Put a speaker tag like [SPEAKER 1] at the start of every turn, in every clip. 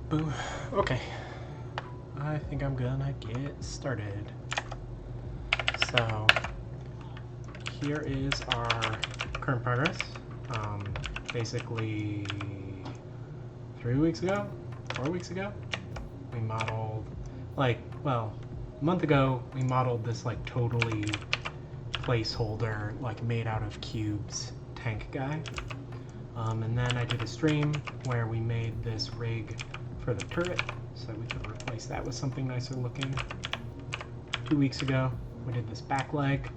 [SPEAKER 1] Boo. Okay, I think I'm gonna get started. So here is our current progress. Basically 3 weeks ago, 4 weeks ago, we modeled, a month ago, we modeled this totally placeholder, made out of cubes tank guy. And then I did a stream where we made this rig for the turret, so we could replace that with something nicer looking. 2 weeks ago, we did this back leg.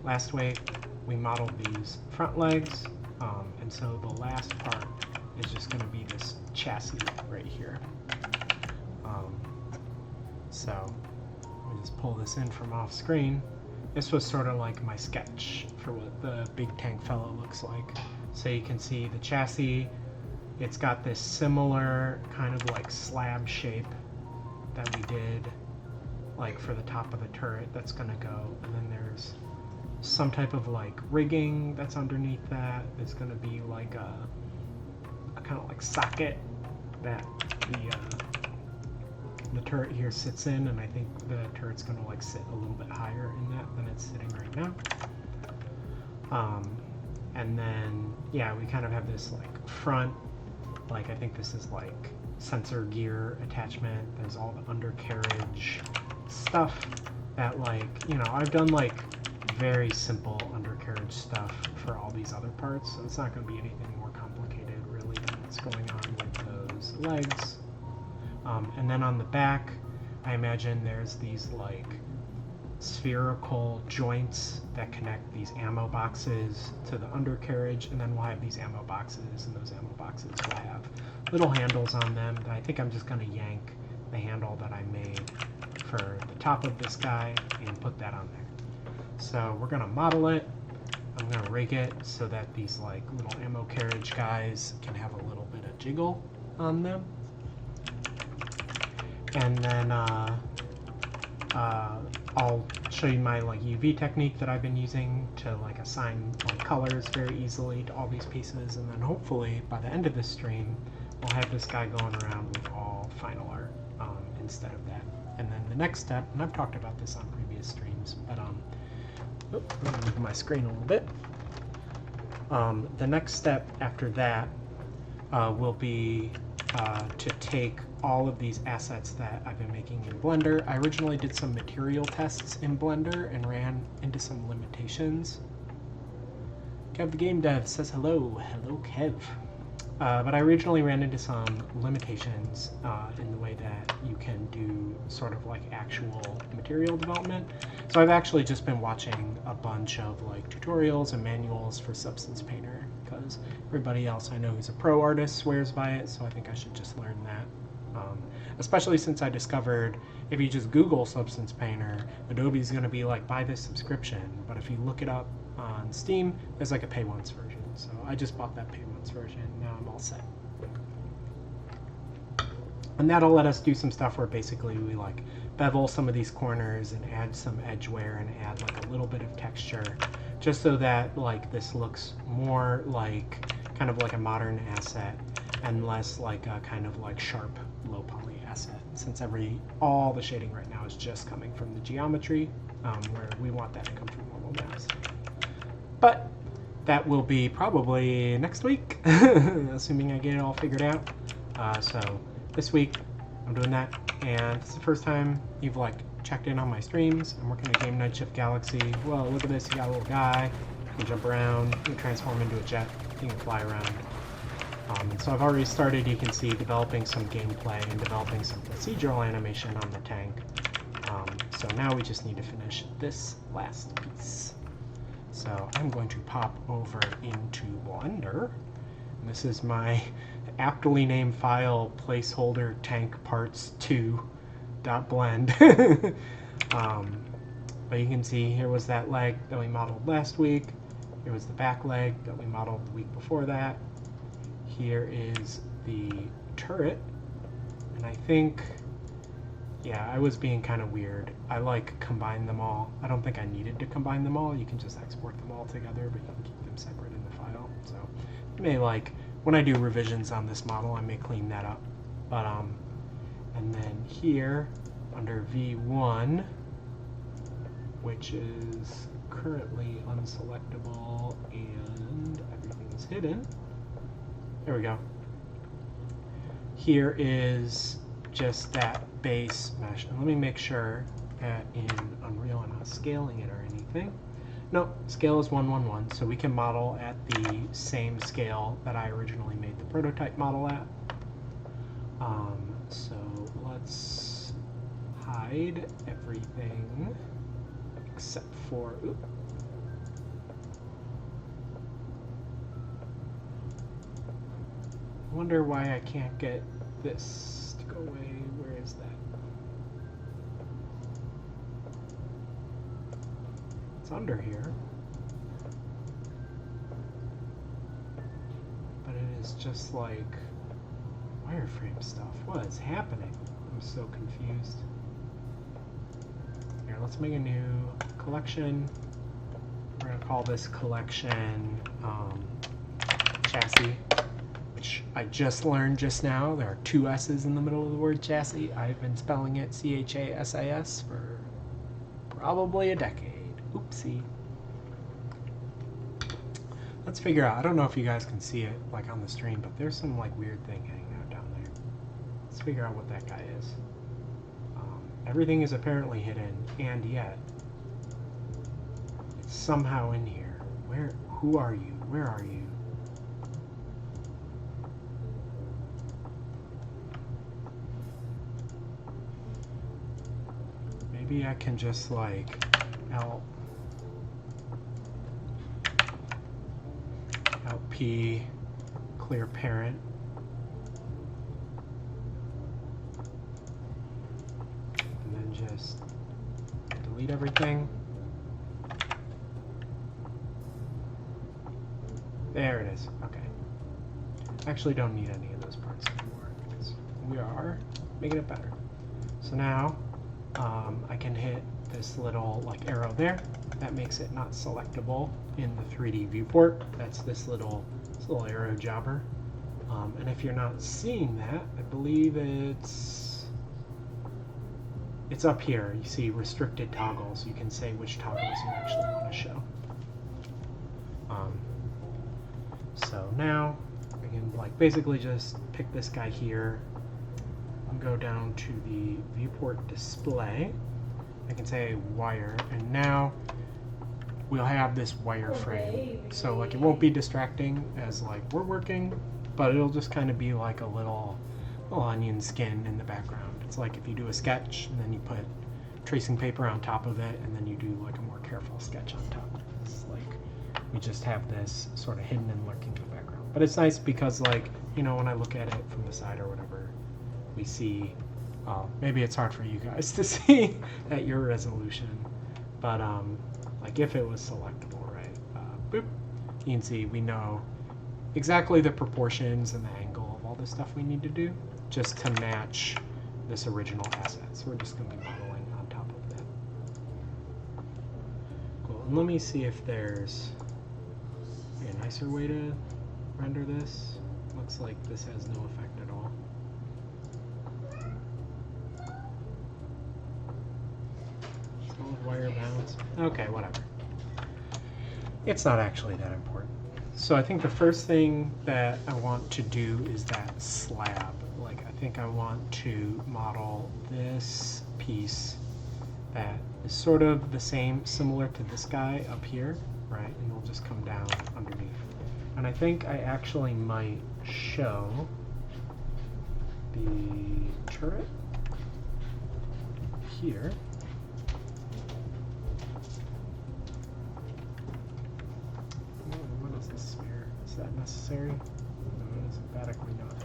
[SPEAKER 1] Last week, we modeled these front legs, and so the last part is just going to be this chassis right here. So we just pull this in from off screen. This was sort of like my sketch for what the big tank fellow looks like. So you can see the chassis, it's got this similar kind of slab shape that we did for the top of the turret that's gonna go, and then there's some type of rigging that's underneath that. It's gonna be a kind of socket that the turret here sits in, and I think the turret's gonna sit a little bit higher in that than it's sitting right now. And then, yeah, we kind of have this front, I think this is sensor gear attachment. There's all the undercarriage stuff that I've done very simple undercarriage stuff for all these other parts, so it's not going to be anything more complicated really than what's going on with those legs. And then on the back, I imagine there's these spherical joints that connect these ammo boxes to the undercarriage, and then we'll have these ammo boxes, and those ammo boxes will have little handles on them that I think I'm just going to yank the handle that I made for the top of this guy and put that on there. So we're going to model it. I'm going to rig it so that these little ammo carriage guys can have a little bit of jiggle on them. And then I'll show you my UV technique that I've been using to assign colors very easily to all these pieces, and then hopefully by the end of this stream we'll have this guy going around with all final art instead of that. And then the next step, and I've talked about this on previous streams, but let me move my screen a little bit. The next step after that will be to take all of these assets that I've been making in Blender. I originally did some material tests in Blender and ran into some limitations. Kev the Game Dev says hello. Hello, Kev. But I originally ran into some limitations in the way that you can do sort of actual material development. So I've actually just been watching a bunch of tutorials and manuals for Substance Painter, because everybody else I know who's a pro artist swears by it, so I think I should just learn that. Especially since I discovered if you just Google Substance Painter, Adobe's going to be buy this subscription, but if you look it up on Steam, there's a pay once version. So I just bought that pay once version. Now I'm all set. And that'll let us do some stuff where basically we bevel some of these corners and add some edge wear and add a little bit of texture, just so that this looks more kind of a modern asset and less a kind of sharp low poly asset, since all the shading right now is just coming from the geometry, where we want that to come from normal maps. But that will be probably next week, assuming I get it all figured out. So this week I'm doing that, and it's the first time you've checked in on my streams. I'm working at Game Nightshift Galaxy. Well, look at this, you got a little guy, you can jump around, you can transform into a jet, you can fly around. And so I've already started, you can see, developing some gameplay and developing some procedural animation on the tank. So now we just need to finish this last piece. So I'm going to pop over into Blender. And this is my aptly named file, placeholder tank parts 2.blend. But you can see here was that leg that we modeled last week. Here was the back leg that we modeled the week before that. Here is the turret, and I think, yeah, I was being kind of weird. I combined them all. I don't think I needed to combine them all. You can just export them all together, but you can keep them separate in the file. So you may when I do revisions on this model, I may clean that up But and then here under V1, which is currently unselectable and everything is hidden. There we go. Here is just that base mesh. And let me make sure that in Unreal I'm not scaling it or anything. No, scale is 1:1:1, so we can model at the same scale that I originally made the prototype model at. So let's hide everything except for, I wonder why I can't get this to go away. Where is that? It's under here. But it is just like wireframe stuff. What is happening? I'm so confused. Here, let's make a new collection. We're going to call this collection chassis, which I just learned just now. There are 2 S's in the middle of the word chassis. I've been spelling it C-H-A-S-I-S for probably a decade. Oopsie. Let's figure out, I don't know if you guys can see it like on the stream, but there's some like weird thing hanging out down there. Let's figure out what that guy is. Everything is apparently hidden, and yet it's somehow in here. Who are you? Where are you? Maybe I can just like LP clear parent. And then just delete everything. There it is. Okay. Actually don't need any of those parts anymore because we are making it better. So now I can hit this little like arrow there. That makes it not selectable in the 3D viewport. That's this little arrow jobber. And if you're not seeing that, I believe it's up here. You see restricted toggles. You can say which toggles you actually want to show. So now I can like basically just pick this guy here and go down to the viewport display. I can say wire, and now we'll have this wireframe. So like it won't be distracting as like we're working, but it'll just kind of be like a little onion skin in the background. It's like if you do a sketch and then you put tracing paper on top of it, and then you do like a more careful sketch on top. It's like we just have this sort of hidden and lurking in the background. But it's nice because like, you know, when I look at it from the side or whatever, we see, maybe it's hard for you guys to see at your resolution, but like if it was selectable, right, boop, you can see we know exactly the proportions and the angle of all the stuff we need to do just to match this original asset. So we're just going to be modeling on top of that. Cool, and let me see if there's a nicer way to render this. Looks like this has no effect at all. Solid wire balance. Okay, whatever. It's not actually that important. So I think the first thing that I want to do is that slab. Like I think I want to model this piece that is sort of the same, similar to this guy up here, right? And it'll just come down underneath. And I think I actually might show the turret here. What is this sphere? Is that necessary? No, it's emphatically not.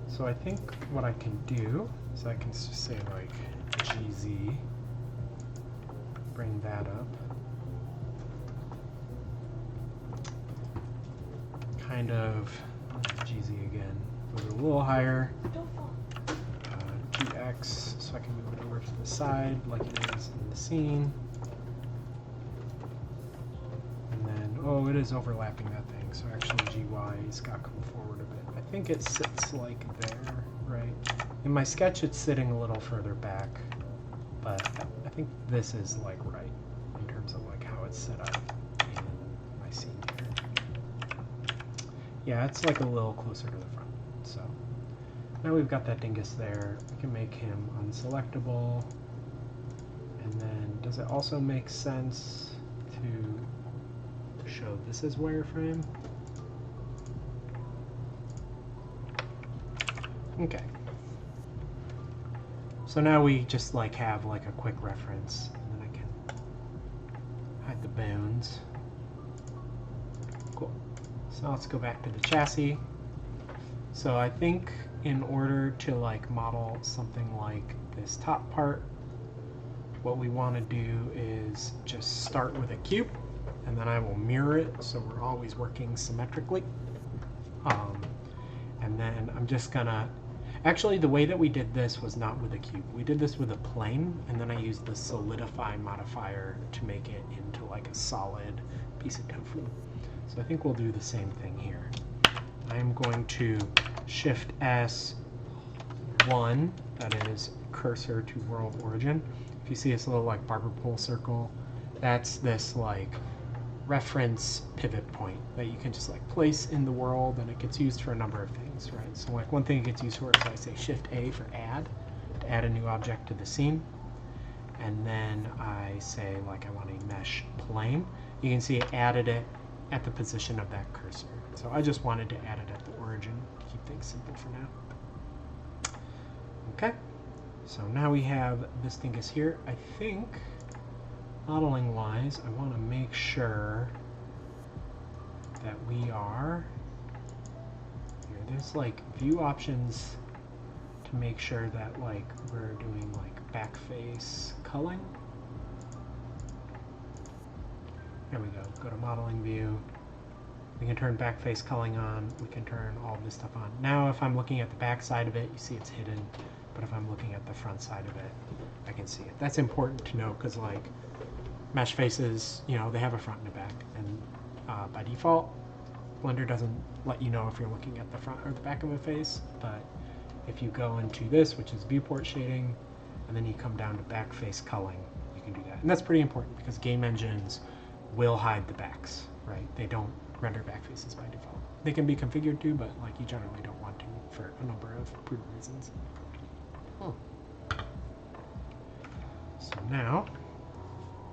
[SPEAKER 1] So I think what I can do is I can just say like GZ, bring that up. Kind of, GZ again, move it a little higher. GX, so I can move it over to the side like it is in the scene. And then Oh, it is overlapping that thing, so actually GY's got to come forward a bit. I think it sits like there, right? In my sketch, it's sitting a little further back, but I think this is like right in terms of like how it's set up in my scene here. Yeah, it's like a little closer to the front. So now we've got that dingus there. We can make him unselectable. And then does it also make sense to show this as wireframe? Okay. So now we just like have like a quick reference, and then I can hide the bones. Cool. So let's go back to the chassis. So I think in order to like model something like this top part, what we want to do is just start with a cube, and then I will mirror it so we're always working symmetrically. And then I'm just gonna, actually the way that we did this was not with a cube. We did this with a plane, and then I used the solidify modifier to make it into like a solid piece of tofu. So I think we'll do the same thing here. I'm going to Shift S1, that is cursor to world origin. If you see this little like barber pole circle, that's this like reference pivot point that you can just like place in the world, and it gets used for a number of things, right? So like one thing it gets used for is I say Shift A for add, to add a new object to the scene, and then I say like I want a mesh plane. You can see it added it at the position of that cursor. So I just wanted to add it at the origin, keep things simple for now. Okay, so now we have this dingus here. I think modeling wise, I want to make sure that we are here. There's like view options to make sure that like we're doing like back face culling. There we go. Go to modeling view. We can turn back face culling on. We can turn all of this stuff on. Now if I'm looking at the back side of it, you see it's hidden. But if I'm looking at the front side of it, I can see it. That's important to know because like mesh faces, you know, they have a front and a back. And by default, Blender doesn't let you know if you're looking at the front or the back of a face. But if you go into this, which is viewport shading, and then you come down to back face culling, you can do that. And that's pretty important because game engines will hide the backs, right? They don't render back faces by default. They can be configured to, but like you generally don't want to for a number of proven reasons. So now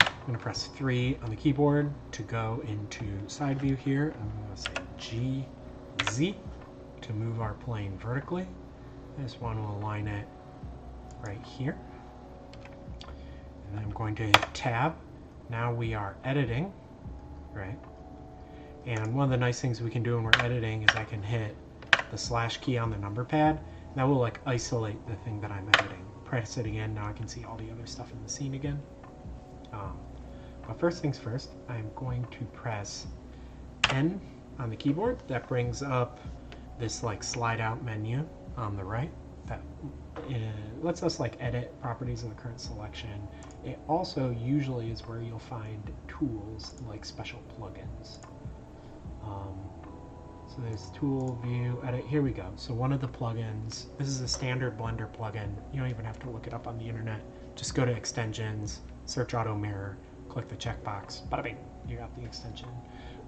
[SPEAKER 1] I'm going to press 3 on the keyboard to go into side view here. I'm going to say GZ to move our plane vertically. This one will align it right here. And then I'm going to hit Tab. Now we are editing, right? And one of the nice things we can do when we're editing is I can hit the slash key on the number pad. And that will like isolate the thing that I'm editing. Press it again, now I can see all the other stuff in the scene again. But first things first, I'm going to press N on the keyboard. That brings up this like slide out menu on the right that lets us like edit properties of the current selection. It also usually is where you'll find tools like special plugins. So there's tool, view, edit, here we go. So one of the plugins, this is a standard Blender plugin. You don't even have to look it up on the internet. Just go to extensions, search auto mirror, click the checkbox, bada bing, you got the extension.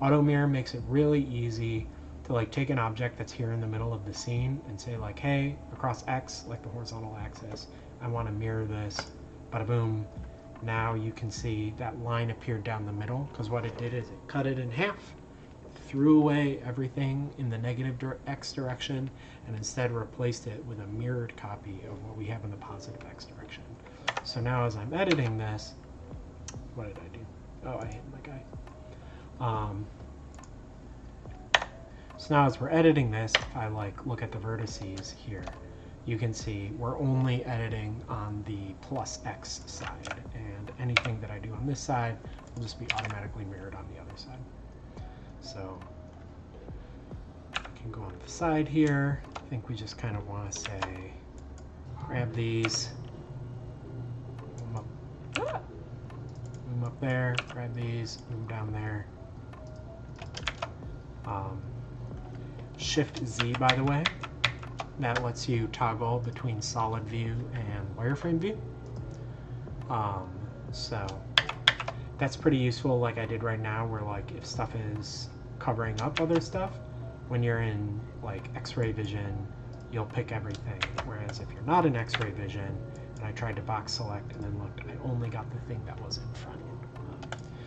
[SPEAKER 1] Auto mirror makes it really easy to like take an object that's here in the middle of the scene and say like, hey, across X, like the horizontal axis, I want to mirror this, bada boom. Now you can see that line appeared down the middle because what it did is it cut it in half, threw away everything in the negative X direction, and instead replaced it with a mirrored copy of what we have in the positive X direction. So now as I'm editing this, what did I do? Oh, I hit my guy. So now as we're editing this, if I like look at the vertices here, you can see we're only editing on the plus X side, and anything that I do on this side will just be automatically mirrored on the other side. So I can go on the side here. I think we just kind of want to say, grab these, move them up there, grab these, move them down there, Shift Z, by the way, that lets you toggle between solid view and wireframe view. So that's pretty useful, like I did right now, where like if stuff is covering up other stuff, when you're in like X-ray vision, you'll pick everything. Whereas if you're not in X-ray vision, and I tried to box select and then looked, I only got the thing that was in front.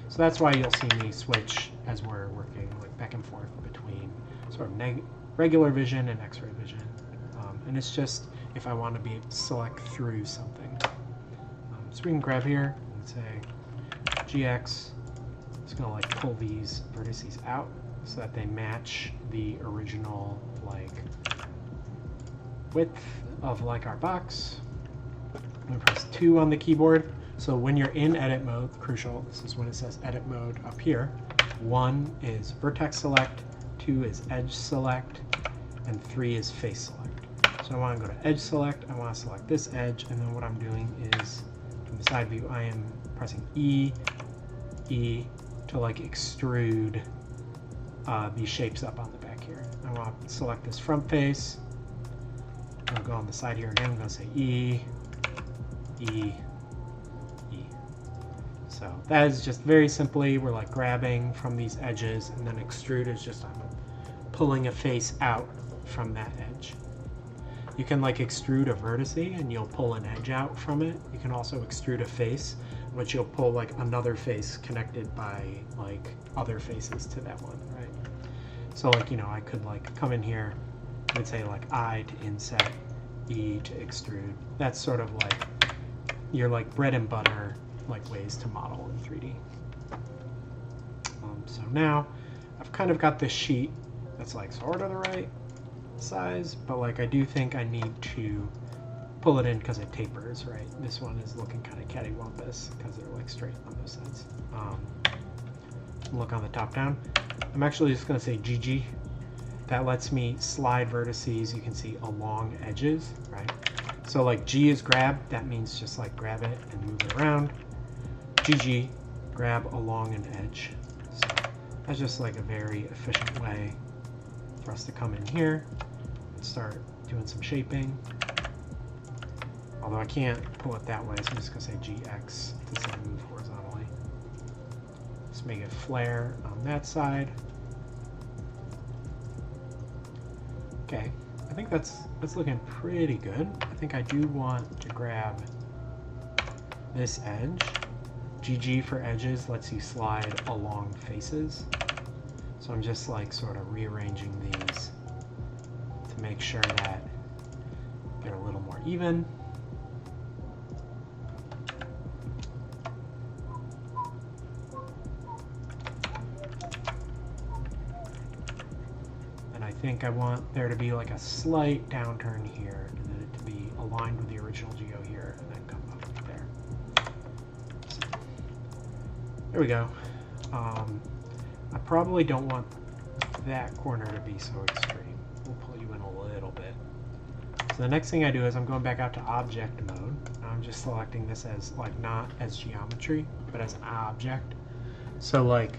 [SPEAKER 1] So that's why you'll see me switch as we're working like back and forth between sort of regular vision and X-ray vision. And it's just if I want to be able to select through something. So we can grab here and say GX. It's going to like pull these vertices out so that they match the original like width of like our box. I'm going to press 2 on the keyboard. So when you're in edit mode, crucial, this is when it says edit mode up here. 1 is vertex select, 2 is edge select, and 3 is face select. So I want to go to edge select, I want to select this edge, and then what I'm doing is from the side view, I am pressing E to like extrude these shapes up on the back here. I want to select this front face. I'll go on the side here again, I'm going to say E. So that is just very simply, we're like grabbing from these edges, and then extrude is just I'm pulling a face out from that edge. You can like extrude a vertex and you'll pull an edge out from it. You can also extrude a face, which you'll pull like another face connected by like other faces to that one, right? So like, you know, I could like come in here and say like I to inset, E to extrude. That's sort of like your like bread and butter like ways to model in 3D. So now I've kind of got this sheet that's like sort of the right size, but like I do think I need to pull it in because it tapers, right? This one is looking kind of cattywampus because they're like straight on those sides. Look on the top down. I'm actually just going to say GG. That lets me slide vertices, you can see, along edges, right? So like G is grab, that means just like grab it and move it around. GG, grab along an edge. So that's just like a very efficient way for us to come in here and start doing some shaping. Although I can't pull it that way, so I'm just going to say GX to say move horizontally. Let's make it flare on that side. Okay, I think that's looking pretty good. I think I do want to grab this edge. GG for edges lets you slide along faces. So I'm just like sort of rearranging these to make sure that they're a little more even. And I think I want there to be like a slight downturn here, and then it to be aligned with the original geo here, and then come up there. So, there we go. I probably don't want that corner to be so extreme. We'll pull you in a little bit. So the next thing I do is I'm going back out to object mode. I'm just selecting this as like not as geometry, but as an object. So like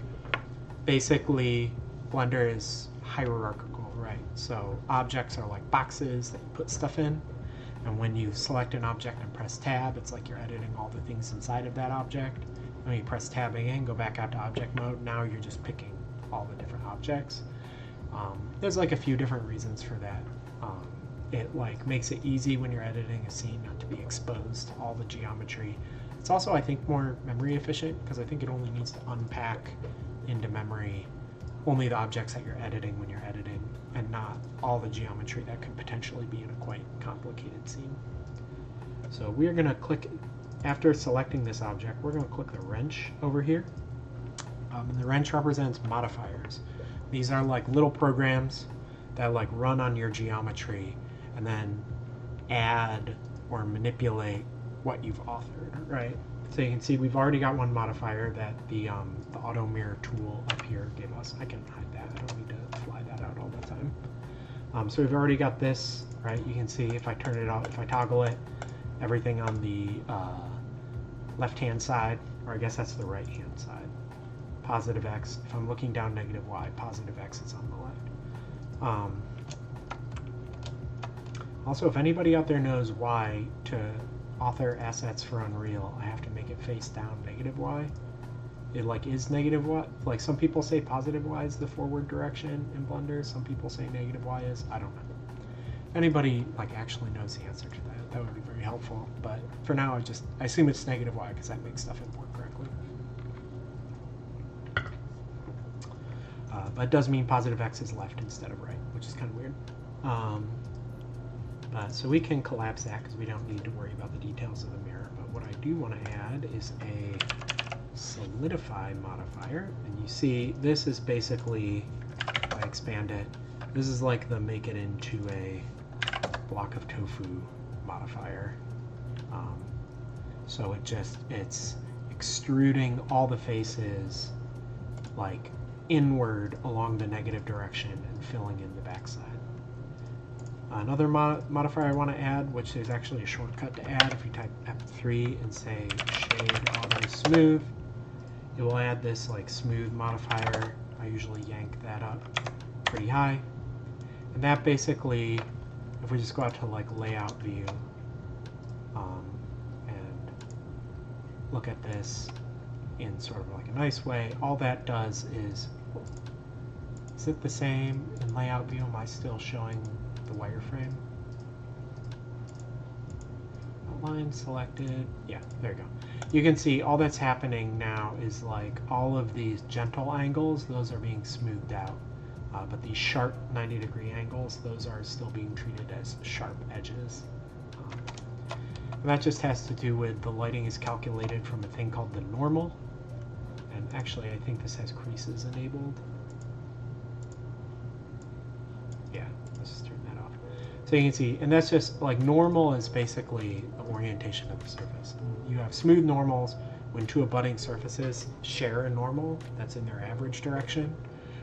[SPEAKER 1] basically Blender is hierarchical, right? So objects are like boxes that you put stuff in. And when you select an object and press tab, it's like you're editing all the things inside of that object. When you press tab again, go back out to object mode, now you're just picking all the different objects. There's like a few different reasons for that. It like makes it easy when you're editing a scene not to be exposed to all the geometry. It's also, I think, more memory efficient because I think it only needs to unpack into memory only the objects that you're editing when you're editing, and not all the geometry that could potentially be in a quite complicated scene. So we're going to click, after selecting this object, we're going to click the wrench over here. And the wrench represents modifiers. These are like little programs that like run on your geometry and then add or manipulate what you've authored, right? So you can see we've already got one modifier that the auto mirror tool up here gave us. I can hide that. I don't need to fly that out all the time. So we've already got this, right? You can see if I turn it off, if I toggle it, everything on the left-hand side, or I guess that's the right-hand side. positive x. If I'm looking down, negative y. Positive x is on the left. Also, if anybody out there knows why to author assets for Unreal, I have to make it face down negative y. It like is negative y. Like some people say positive y is the forward direction in Blender. Some people say negative y is. I don't know. If anybody like actually knows the answer to that, that would be very helpful. But for now, I assume it's negative y because that makes stuff import correctly. But it does mean positive x is left instead of right, which is kind of weird. So we can collapse that because we don't need to worry about the details of the mirror. But what I do want to add is a solidify modifier. And you see this is basically, if I expand it, this is like the make it into a block of tofu modifier. So it's extruding all the faces like inward along the negative direction and filling in the backside. Another modifier I want to add, which is actually a shortcut to add, if you type F3 and say shade auto smooth, it will add this like smooth modifier. I usually yank that up pretty high. And that basically, if we just go out to like layout view and look at this in sort of like a nice way, all that does is it the same in layout view? Am I still showing the wireframe? Outline selected. Yeah, there you go. You can see all that's happening now is like all of these gentle angles, those are being smoothed out. But these sharp 90-degree angles, those are still being treated as sharp edges. And that just has to do with the lighting is calculated from a thing called the normal. And actually, I think this has creases enabled. Yeah, let's just turn that off. So you can see, and that's just like normal is basically the orientation of the surface. You have smooth normals when two abutting surfaces share a normal that's in their average direction.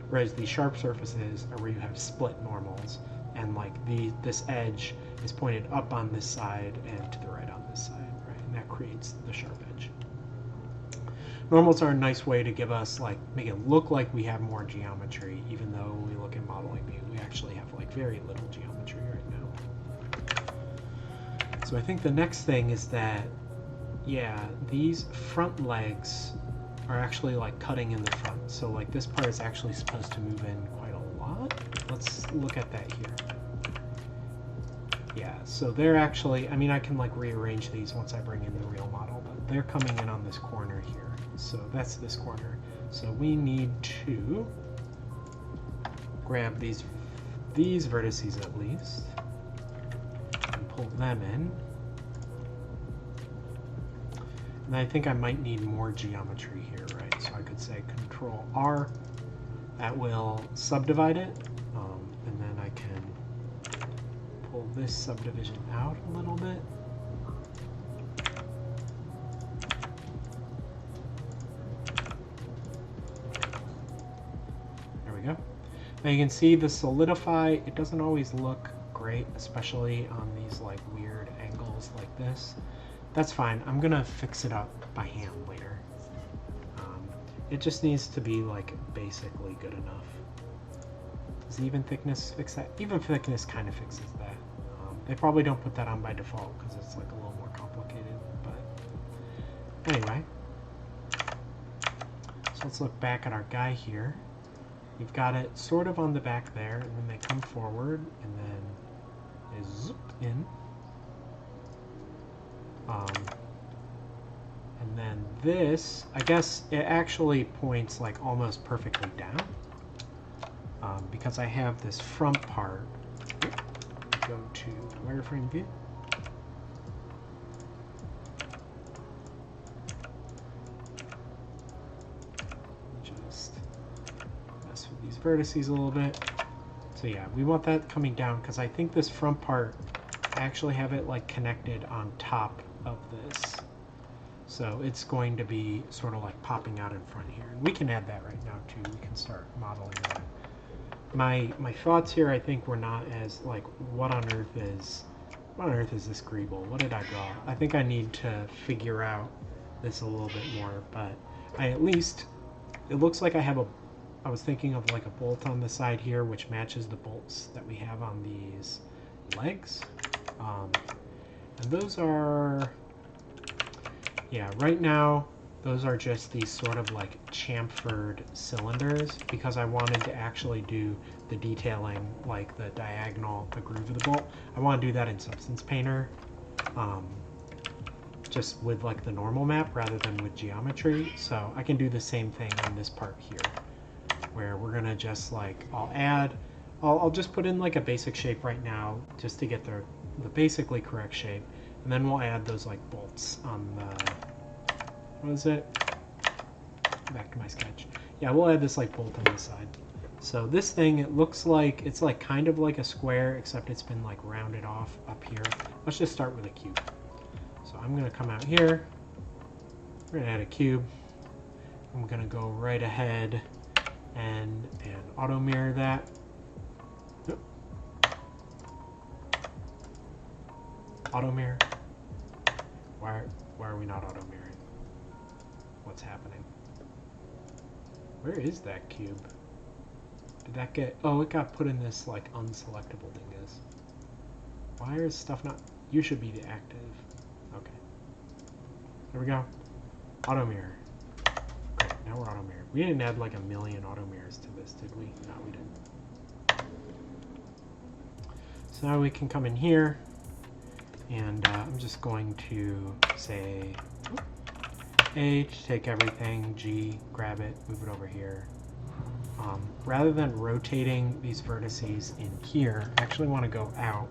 [SPEAKER 1] Whereas the sharp surfaces are where you have split normals, and like this edge is pointed up on this side and to the right on this side, right? And that creates the sharp edge. Normals are a nice way to give us like make it look like we have more geometry, even though when we look in modeling view, we actually have like very little geometry right now. So I think the next thing is that, yeah, these front legs are actually like cutting in the front. So like this part is actually supposed to move in quite a lot. Let's look at that here. Yeah, so they're actually, I mean, I can like rearrange these once I bring in the real model, but they're coming in on this corner here. So that's this corner. So we need to grab these vertices at least and pull them in. And I think I might need more geometry here, right? So I could say Control R, that will subdivide it, and then I can pull this subdivision out a little bit. There we go. Now you can see the solidify, it doesn't always look great, especially on these like weird angles like this. That's fine. I'm gonna fix it up by hand later. It just needs to be like basically good enough. Does even thickness fix that? Even thickness kind of fixes that. They probably don't put that on by default because it's like a little more complicated. But anyway, so let's look back at our guy here. We've got it sort of on the back there, and then they come forward, and then they zoop in. And then this, I guess it actually points like almost perfectly down because I have this front part. Go to wireframe view. Just mess with these vertices a little bit. So yeah, we want that coming down because I think this front part, I actually have it like connected on top of this. So it's going to be sort of like popping out in front here. And we can add that right now too. We can start modeling that. My thoughts here, I think, were not as like, what on earth is this greeble? What did I draw? I think I need to figure out this a little bit more, but I at least it looks like I was thinking of like a bolt on the side here, which matches the bolts that we have on these legs. And those are, yeah, right now, those are just these sort of like chamfered cylinders because I wanted to actually do the detailing, like the diagonal, the groove of the bolt. I want to do that in Substance Painter, just with like the normal map rather than with geometry. So I can do the same thing on this part here, where we're gonna just like, I'll just put in like a basic shape right now just to get the basically correct shape, and then we'll add those like bolts on the, what is it? Back to my sketch. Yeah, we'll add this like bolt on the side. So this thing, it looks like, it's like kind of like a square, except it's been like rounded off up here. Let's just start with a cube. So I'm gonna come out here, we're gonna add a cube. I'm gonna go right ahead and auto mirror that. Auto mirror. Why are we not auto mirroring? What's happening? Where is that cube? Did that get... Oh, it got put in this like unselectable dingus. Why is stuff not... You should be the active. Okay. There we go. Auto mirror. Great, now we're auto mirror. We didn't add like 1,000,000 auto mirrors to this, did we? No, we didn't. So now we can come in here, and I'm just going to say A to take everything, G, grab it, move it over here. Rather than rotating these vertices in here, I actually want to go out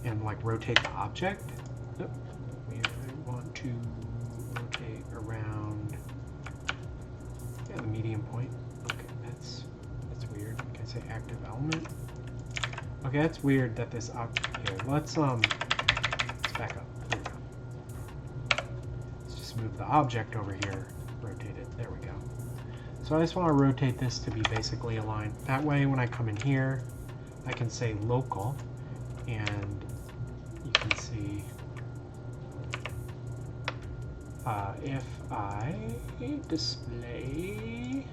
[SPEAKER 1] and like rotate the object. We want to rotate around, yeah, the medium point. Okay, that's weird. Can I say active element? Okay, that's weird that this here. Let's back up. Here we go. Let's just move the object over here. Rotate it. There we go. So I just want to rotate this to be basically aligned. That way, when I come in here, I can say local, and you can see if I display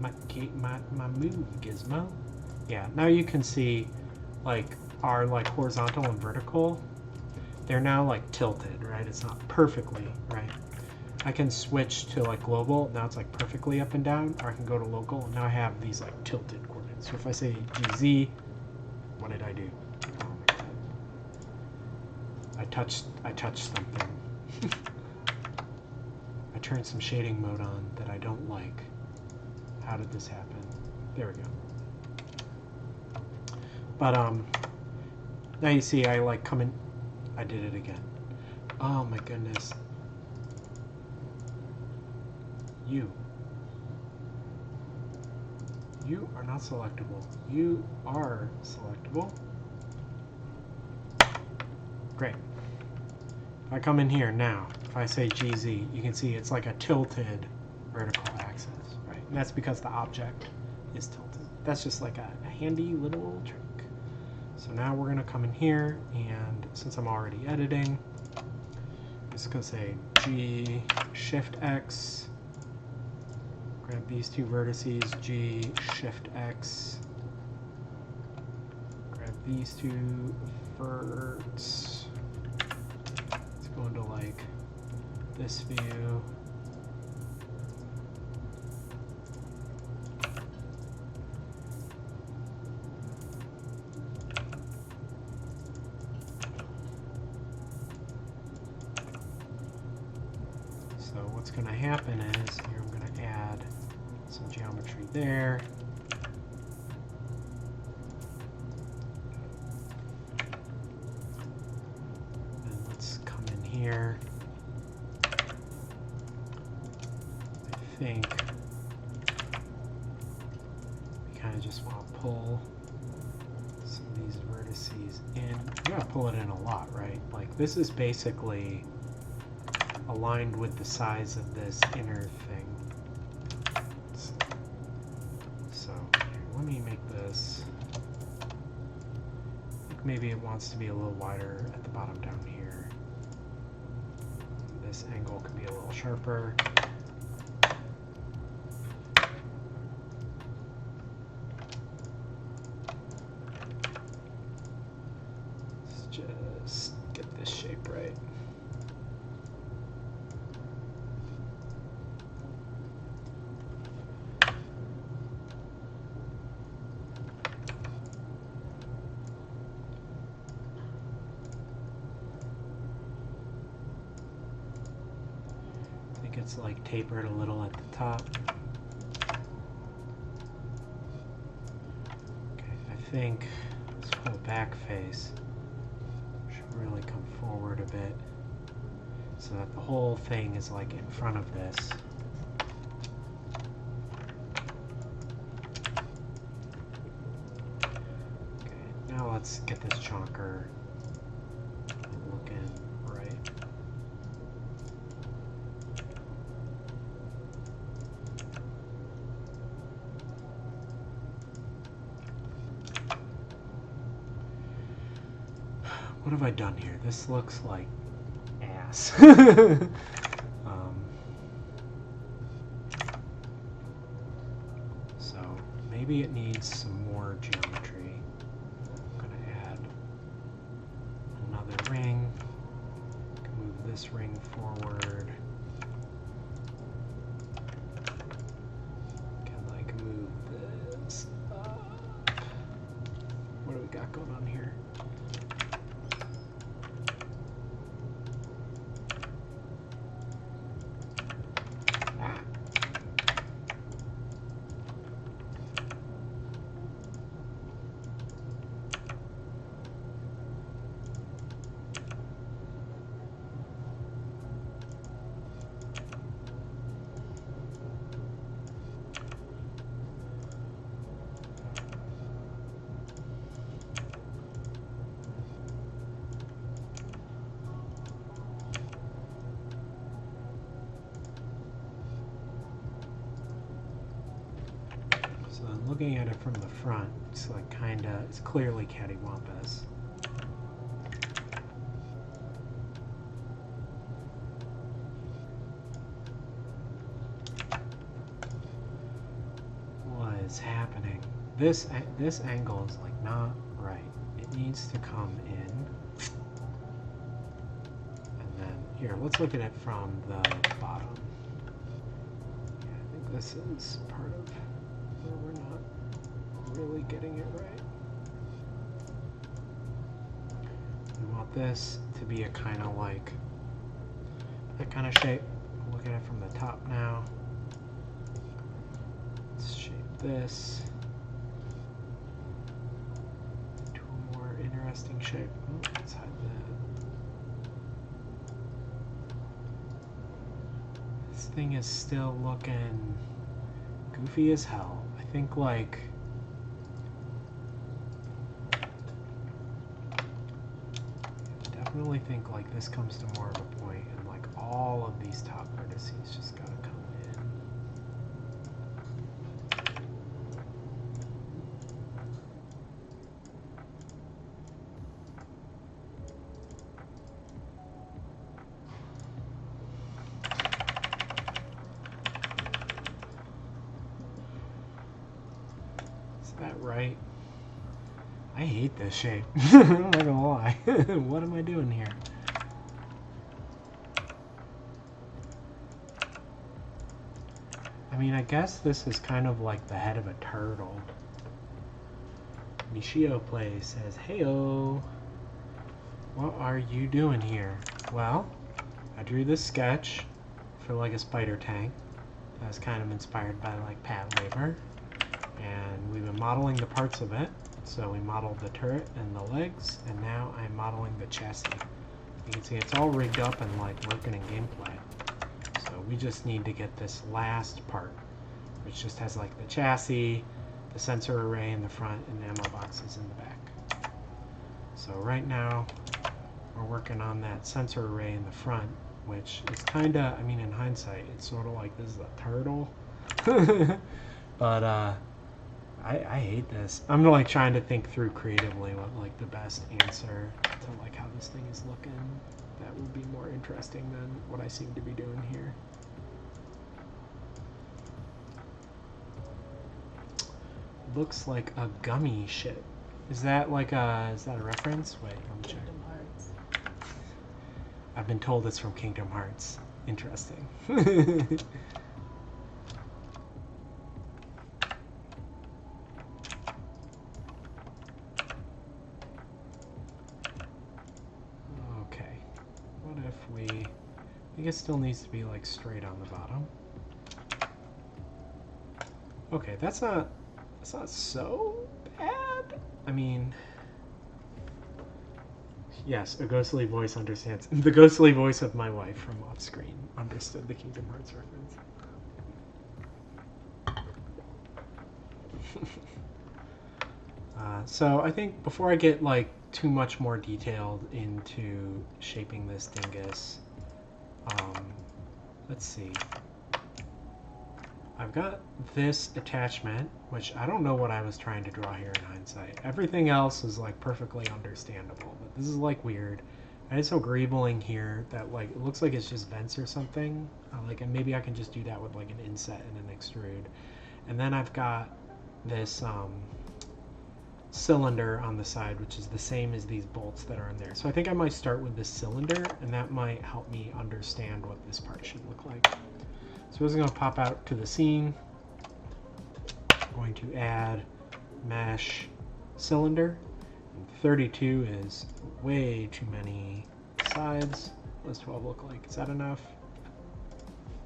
[SPEAKER 1] my move gizmo. Yeah, now you can see like our like horizontal and vertical, they're now like tilted, right? It's not perfectly right. I can switch to like global, now it's like perfectly up and down, or I can go to local, and now I have these like tilted coordinates. So if I say GZ, what did I do? Oh my god. I touched something. I turned some shading mode on that I don't like. How did this happen? There we go. But now you see I like come in, I did it again. Oh my goodness. You are not selectable. You are selectable. Great. If I come in here now, if I say GZ, you can see it's like a tilted vertical axis, right? And that's because the object is tilted. That's just like a handy little trick. So now we're going to come in here, and since I'm already editing, I'm just going to say G, Shift X, grab these two vertices, G, Shift X, grab these two verts, let's go into like this view, so what's going to happen is here I'm going to add some geometry there. And let's come in here. I think we kind of just want to pull some of these vertices in. You gotta pull it in a lot, right? Like this is basically aligned with the size of this inner thing. So let me make this, I think maybe it wants to be a little wider at the bottom down here. This angle could be a little sharper. just get this shape right. I think it's like tapered a little at the top. Okay, I think this whole back face should really come forward a bit so that the whole thing is like in front of this. Okay, now let's get this chonker looking right. What have I done here? This looks like ass. So maybe it needs some more geometry. I'm going to add another ring. Move this ring forward. Can like move this up. What do we got going on here? So I'm looking at it from the front, it's like kinda, it's clearly cattywampus. What is happening? This angle is like not right. It needs to come in. And then, here, let's look at it from the bottom. Yeah, I think this is part of where we're not really getting it right. We want this to be a kind of like that kind of shape. Look at it from the top now. Let's shape this to a more interesting shape. Oh, let's hide that. This thing is still looking goofy as hell. I think like definitely think like this comes to more of a point and like all of these top vertices just gotta come in. Is that right? I hate this shape. I'm not gonna lie. What am I doing here? I mean, I guess this is kind of like the head of a turtle. Nishio Play says, "Heyo, what are you doing here?" Well, I drew this sketch for like a spider tank. That was kind of inspired by like Pat Labor. And we've been modeling the parts of it. So we modeled the turret and the legs, and now I'm modeling the chassis. You can see it's all rigged up and like working in gameplay. So we just need to get this last part, which just has like the chassis, the sensor array in the front, and the ammo boxes in the back. So right now we're working on that sensor array in the front, which is kinda, I mean in hindsight, it's sort of like this is a turtle. But I hate this. I'm like trying to think through creatively what like the best answer to like how this thing is looking that will be more interesting than what I seem to be doing here. Looks like a gummy ship. Is that like a, is that a reference? Wait, let me check. I've been told it's from Kingdom Hearts. Interesting. Okay. What if we... I think it still needs to be like straight on the bottom. Okay, that's not so bad. I mean... Yes, a ghostly voice understands. The ghostly voice of my wife from off screen understood the Kingdom Hearts reference. So I think before I get like too much more detailed into shaping this dingus, let's see. I've got this attachment, which I don't know what I was trying to draw here in hindsight. Everything else is like perfectly understandable, but this is like weird. I had some greebling here that like it looks like it's just vents or something. And maybe I can just do that with like an inset and an extrude. And then I've got this cylinder on the side, which is the same as these bolts that are in there. So I think I might start with this cylinder, and that might help me understand what this part should look like. So this is going to pop out to the scene. I'm going to add mesh cylinder. And 32 is way too many sides. What does 12 look like? Is that enough?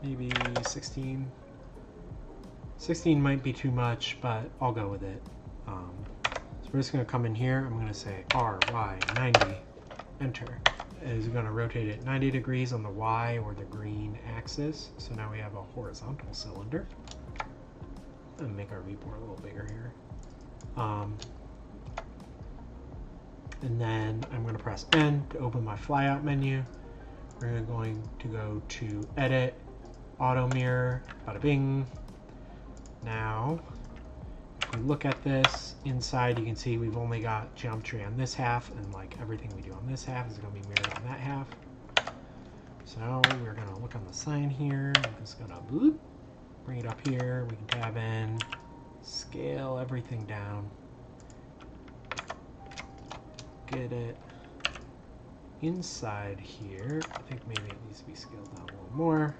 [SPEAKER 1] Maybe 16. 16 might be too much, but I'll go with it. So we're just going to come in here. I'm going to say RY 90, enter. Is going to rotate it 90 degrees on the Y or the green axis. So now we have a horizontal cylinder. I'm going to make our viewport a little bigger here. And then I'm going to press N to open my flyout menu. We're going to go to Edit, Auto Mirror, bada bing. Now, if we look at this inside, you can see we've only got geometry on this half, and like everything we do on this half is going to be mirrored on that half. So we're going to look on the sign here. I'm just going to bloop, bring it up here. We can tab in, scale everything down, get it inside here. I think maybe it needs to be scaled down a little more.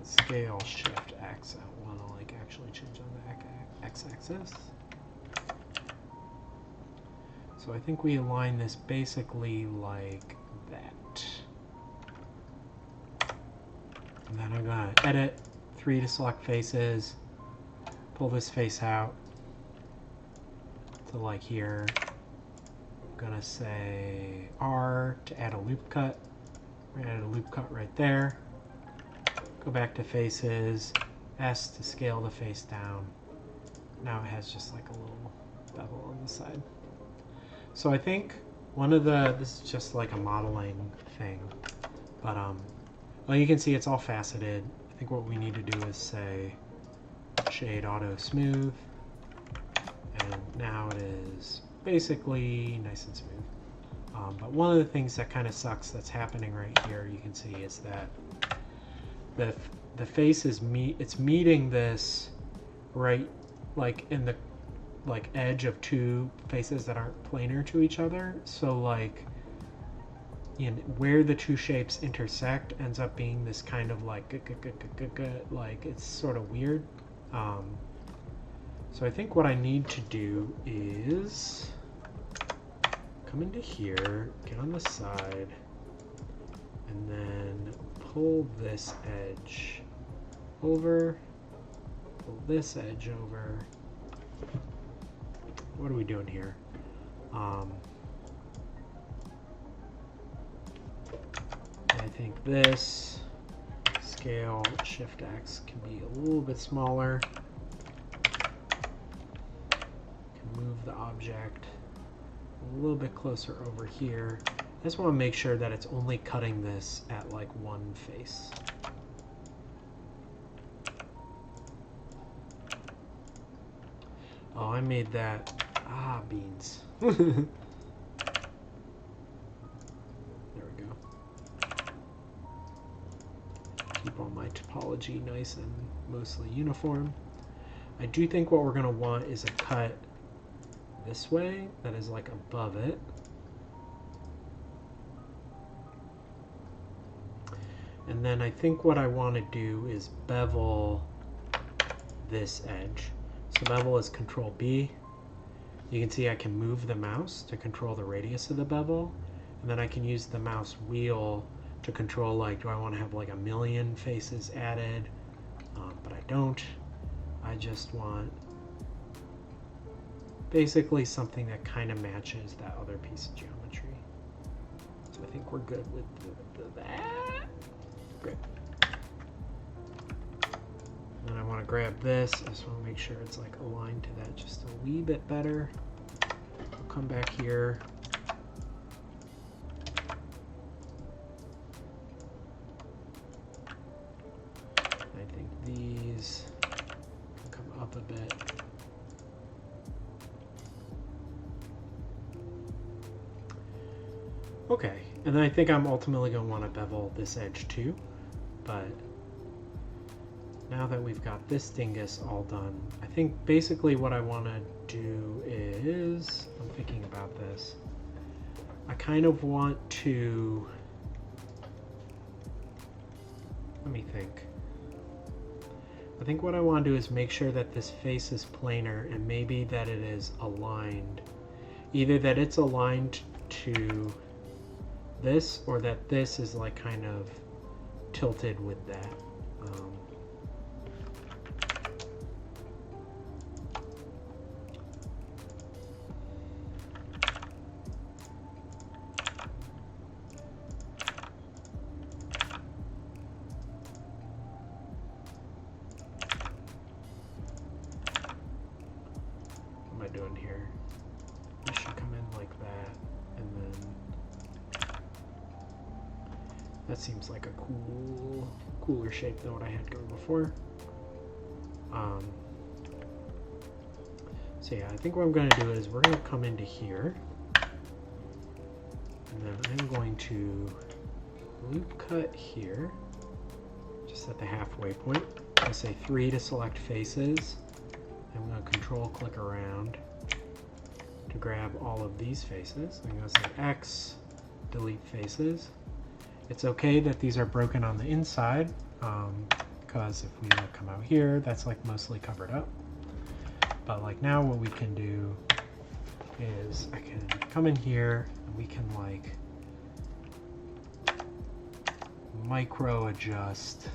[SPEAKER 1] Scale Shift X. I want to like actually change on the x-axis. So I think we align this basically like that. And then I'm going to edit 3 to select faces, pull this face out to like here. I'm going to say R to add a loop cut. We're going to add a loop cut right there. Go back to faces, S to scale the face down. Now it has just like a little bevel on the side. So I think this is just like a modeling thing, but well, you can see it's all faceted. I think what we need to do is say shade auto smooth, and now it is basically nice and smooth. But one of the things that kind of sucks that's happening right here, you can see, is that the face is meeting this right like in the like edge of two faces that aren't planar to each other. So like where the two shapes intersect ends up being this kind of like it's sort of weird. So I think what I need to do is come into here, get on the side, and then pull this edge over, pull this edge over. What are we doing here? I think this scale Shift X can be a little bit smaller. Can move the object a little bit closer over here. I just want to make sure that it's only cutting this at like one face. Oh, I made that. Ah, beans. There we go. Keep all my topology nice and mostly uniform. I do think what we're going to want is a cut this way that is like above it. And then I think what I want to do is bevel this edge. So bevel is Control B. You can see I can move the mouse to control the radius of the bevel. And then I can use the mouse wheel to control, like, do I want to have like 1,000,000 faces added? But I don't. I just want basically something that kind of matches that other piece of geometry. So I think we're good with that. Great. Then I want to grab this. I just want to make sure it's like aligned to that just a wee bit better. I'll come back here. I think these can come up a bit. Okay, and then I think I'm ultimately going to want to bevel this edge too, but now that we've got this dingus all done, I think basically what I want to do is, I'm thinking about this, I kind of want to, let me think. I think what I want to do is make sure that this face is planar and maybe that it is aligned. Either that it's aligned to this or that this is like kind of tilted with that. What am I doing here? This should come in like that, and then that seems like a cooler shape than what I had going before. So yeah, I think what I'm going to do is we're going to come into here, and then I'm going to loop cut here, just at the halfway point. I say 3 to select faces. I'm going to control click around to grab all of these faces. I'm going to say X, delete faces. It's okay that these are broken on the inside, because if we come out here, that's like mostly covered up. But like now what we can do is I can come in here and we can like micro adjust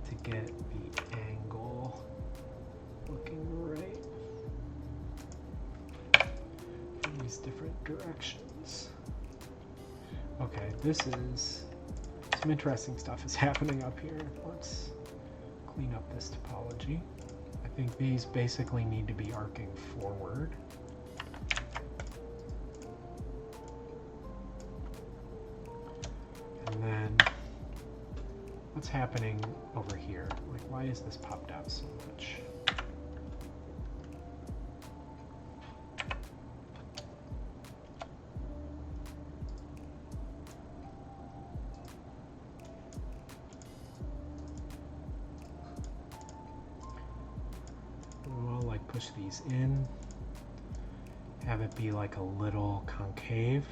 [SPEAKER 1] to get the angle looking right in these different directions. Okay, this is some interesting stuff is happening up here. Let's clean up this topology. I think these basically need to be arcing forward. And then what's happening over here? Like, why is this popped out so much? Push these in, have it be like a little concave.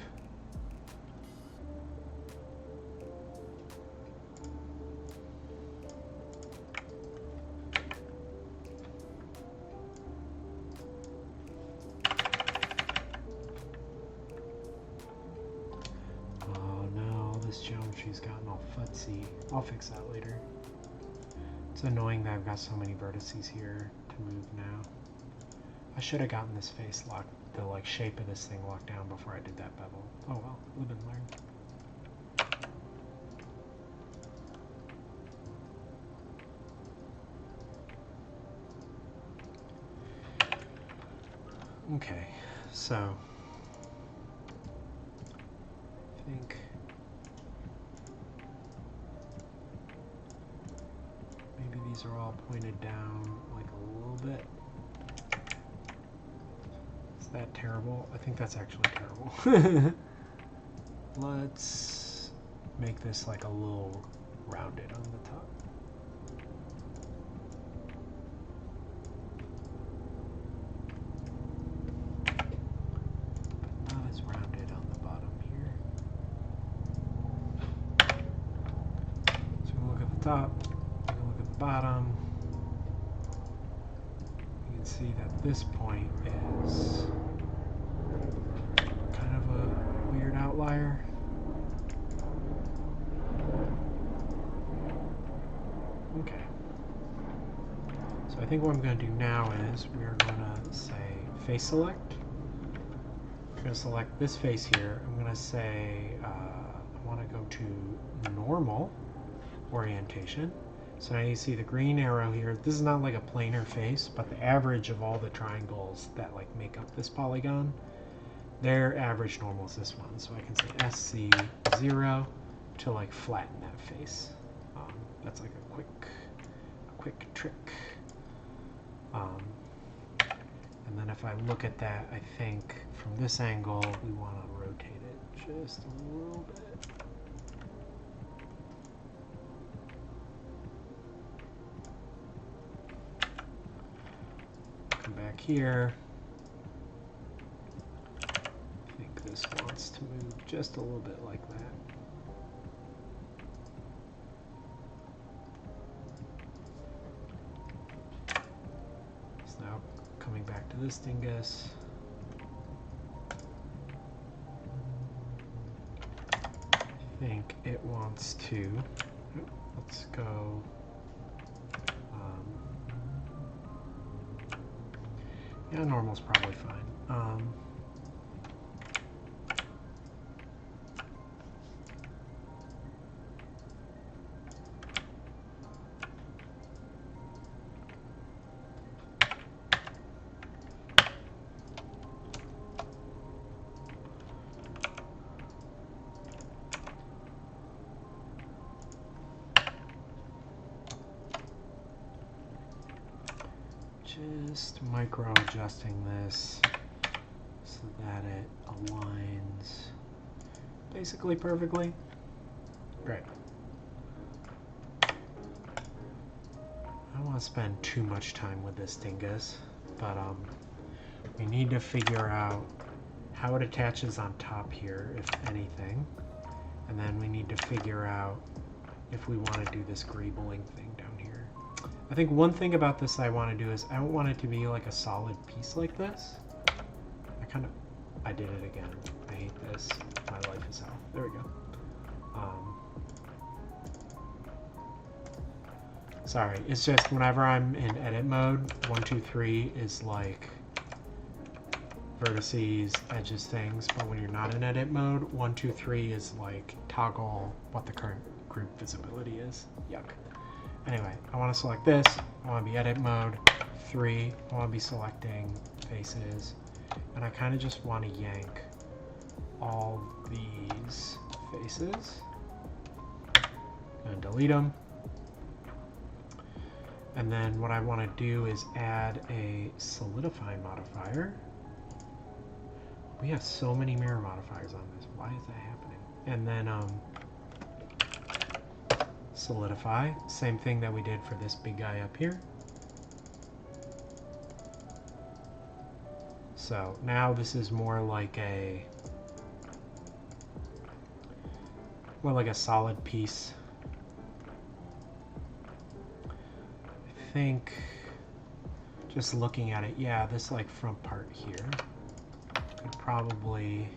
[SPEAKER 1] Oh no, this geometry's gotten all futzy. I'll fix that later. It's annoying that I've got so many vertices here to move now. I should have gotten this face locked, the like shape of this thing locked down before I did that bevel. Oh well, live and learn. Okay, so I think maybe these are all pointed down like a little bit. That terrible? I think that's actually terrible. Let's make this like a little rounded on the top. top, take a look at the bottom. You can see that this point is kind of a weird outlier. Okay. So I think what I'm going to do now is we're going to say face select. I'm going to select this face here. I'm going to say I want to go to normal orientation. So now you see the green arrow here. This is not like a planar face, but the average of all the triangles that like make up this polygon, their average normal is this one. So I can say SC0 to like flatten that face. That's like a quick trick. And then if I look at that, I think from this angle we want to rotate it just a little bit. Come back here. I think this wants to move just a little bit like that. Now coming back to this dingus. I think it wants to, let's go, yeah, normal's probably fine. Just micro adjusting this so that it aligns basically perfectly. Great. I don't want to spend too much time with this dingus, but we need to figure out how it attaches on top here, if anything, and then we need to figure out if we want to do this greebling thing down here. I think one thing about this I want to do is I don't want it to be like a solid piece like this. I did it again. I hate this. My life is hell. There we go. Sorry, it's just whenever I'm in edit mode, 1, 2, 3 is like vertices, edges, things, but when you're not in edit mode, 1, 2, 3 is like toggle what the current group visibility is. Yuck. Anyway, I want to select this, I want to be edit mode, 3, I want to be selecting faces, and I kind of just want to yank all these faces, and delete them, and then what I want to do is add a solidify modifier. We have so many mirror modifiers on this, why is that happening? And then solidify, same thing that we did for this big guy up here. So now this is more like a solid piece. I think just looking at it, yeah, this like front part here could probably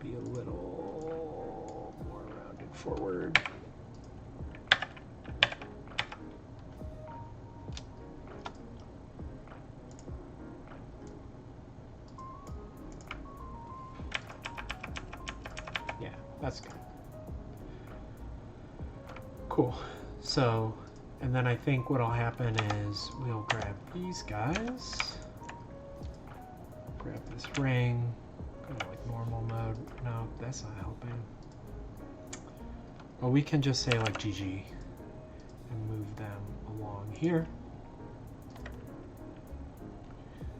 [SPEAKER 1] be a little more rounded forward. That's good. Cool. So, and then I think what'll happen is we'll grab these guys, grab this ring, go to like normal mode. No, that's not helping. Well, we can just say like GG and move them along here.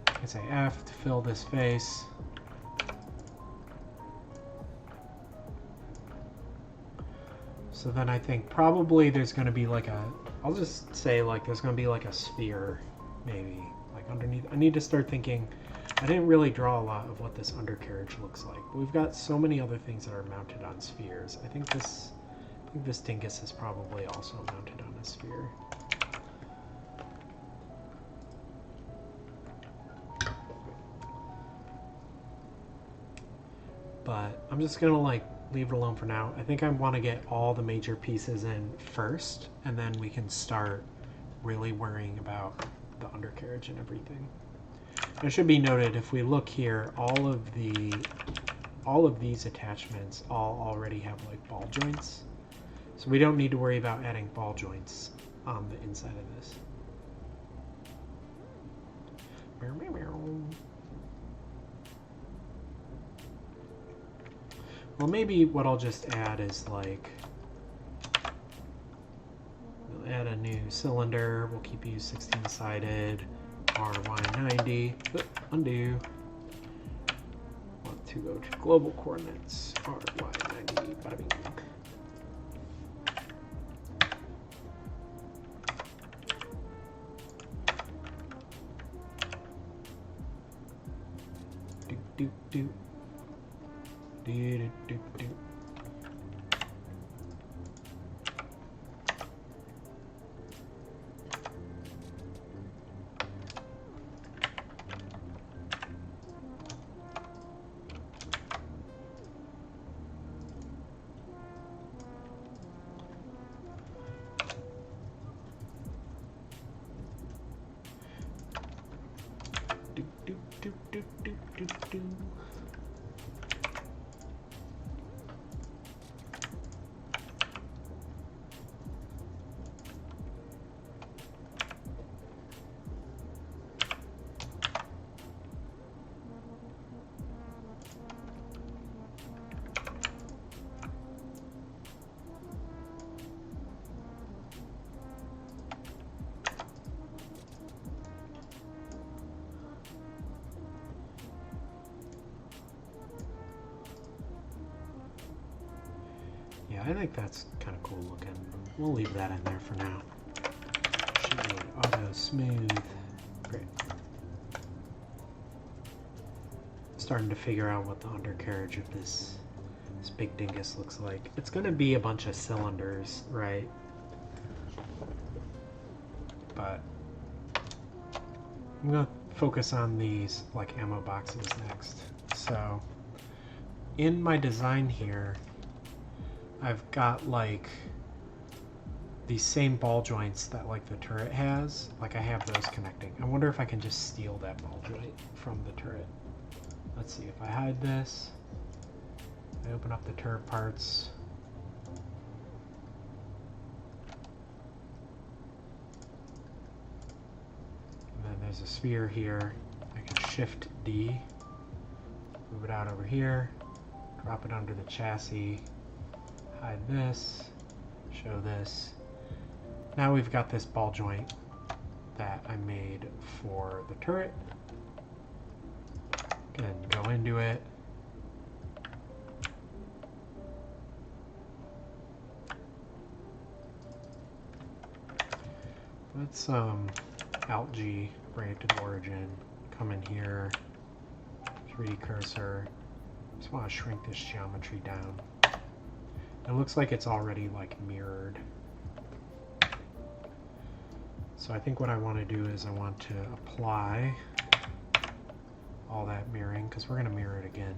[SPEAKER 1] I can say F to fill this face. So then I think probably there's going to be like a, I'll just say like there's going to be like a sphere maybe like underneath. I need to start thinking, I didn't really draw a lot of what this undercarriage looks like. But we've got so many other things that are mounted on spheres. I think this I think this dingus is probably also mounted on a sphere. But I'm just gonna like leave it alone for now. I think I want to get all the major pieces in first, and then we can start really worrying about the undercarriage and everything. It should be noted, if we look here, all of these attachments all already have like ball joints, so we don't need to worry about adding ball joints on the inside of this. Meow, meow, meow. Well, maybe what I'll just add is like, we'll add a new cylinder. We'll keep you 16-sided, RY90. Undo. Want to go to global coordinates, RY90. Bada bing. Do do do. Do, do, do, do. Do, do, do, do, do, do, do. Yeah, I think that's kind of cool looking. We'll leave that in there for now. Shade, auto, smooth. Great. Starting to figure out what the undercarriage of this big dingus looks like. It's going to be a bunch of cylinders, right? But I'm going to focus on these like ammo boxes next. So in my design here, I've got like these same ball joints that like the turret has. Like I have those connecting. I wonder if I can just steal that ball joint from the turret. Let's see, if I hide this, I open up the turret parts. And then there's a sphere here. I can shift D, move it out over here, drop it under the chassis, hide this, show this. Now we've got this ball joint that I made for the turret. And go into it. Let's Alt G, bring it to the origin. Come in here, 3D cursor. Just want to shrink this geometry down. It looks like it's already like mirrored. So I think what I want to do is I want to apply all that mirroring, because we're going to mirror it again.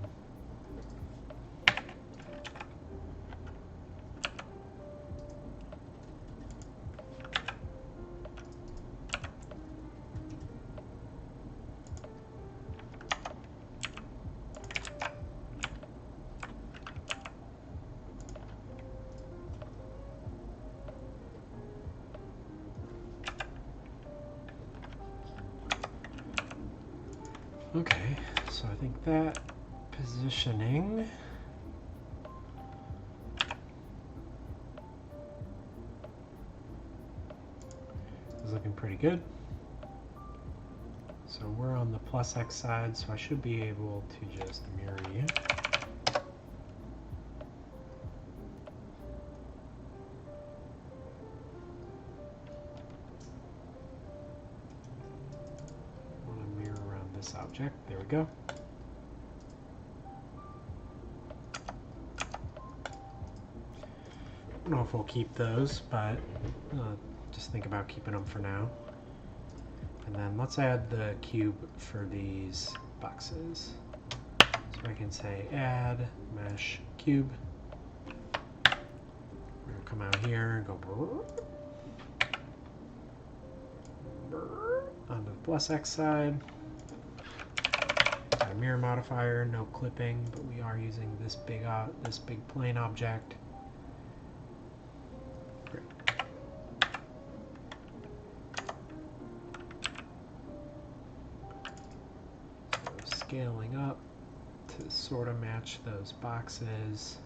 [SPEAKER 1] Okay, so I think that positioning is looking pretty good. So we're on the plus X side, so I should be able to just mirror you. Object. There we go. don't know if we'll keep those, but just think about keeping them for now. And then let's add the cube for these boxes. So I can say add mesh cube. We're going to come out here and go onto the plus X side. Got a mirror modifier, no clipping, but we are using this big plane object. Great. So scaling up to sort of match those boxes.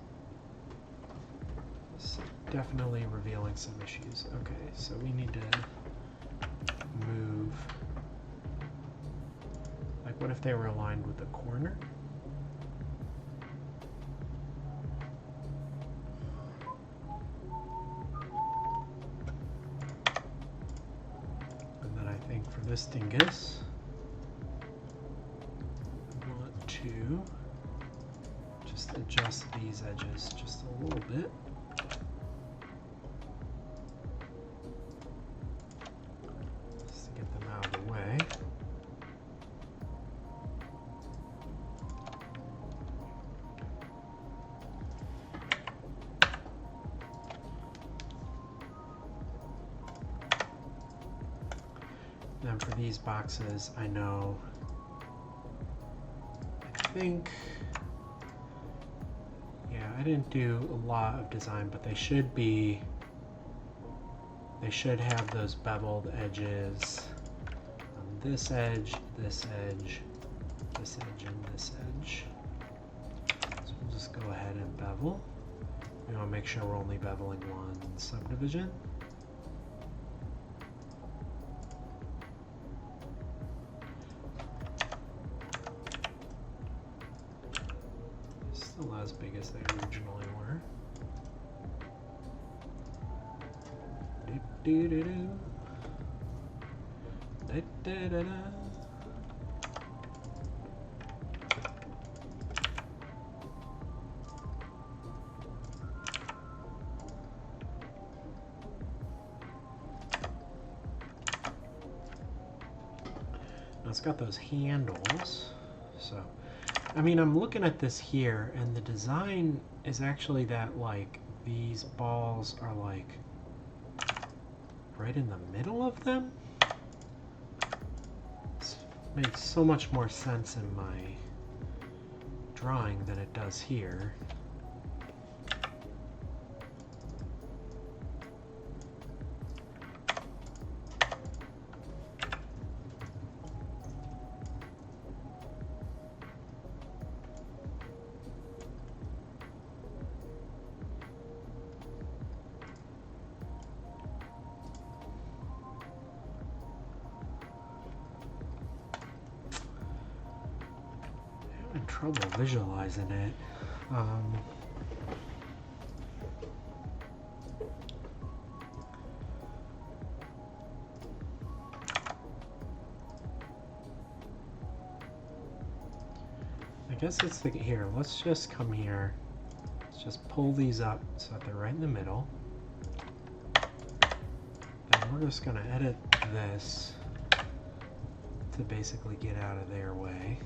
[SPEAKER 1] It's definitely revealing some issues. Okay, so we need to move. Like, what if they were aligned with the corner? And then I think for this dingus, I want to just adjust these edges just a little bit. Just to get them out of the way. Then for these boxes, I know, I think, yeah, I didn't do a lot of design, but they should have those beveled edges on this edge, this edge, this edge, and this edge. So we'll just go ahead and bevel. We want to make sure we're only beveling one subdivision. Still as big as they originally were. Do do do do. Da da da da. Now it's got those handles, so. I mean, I'm looking at this here, and the design is actually that, like, these balls are, like, right in the middle of them. This makes so much more sense in my drawing than it does here. Trouble visualizing it. I guess it's the here. Let's just come here. Let's just pull these up so that they're right in the middle. Then we're just going to edit this to basically get out of their way.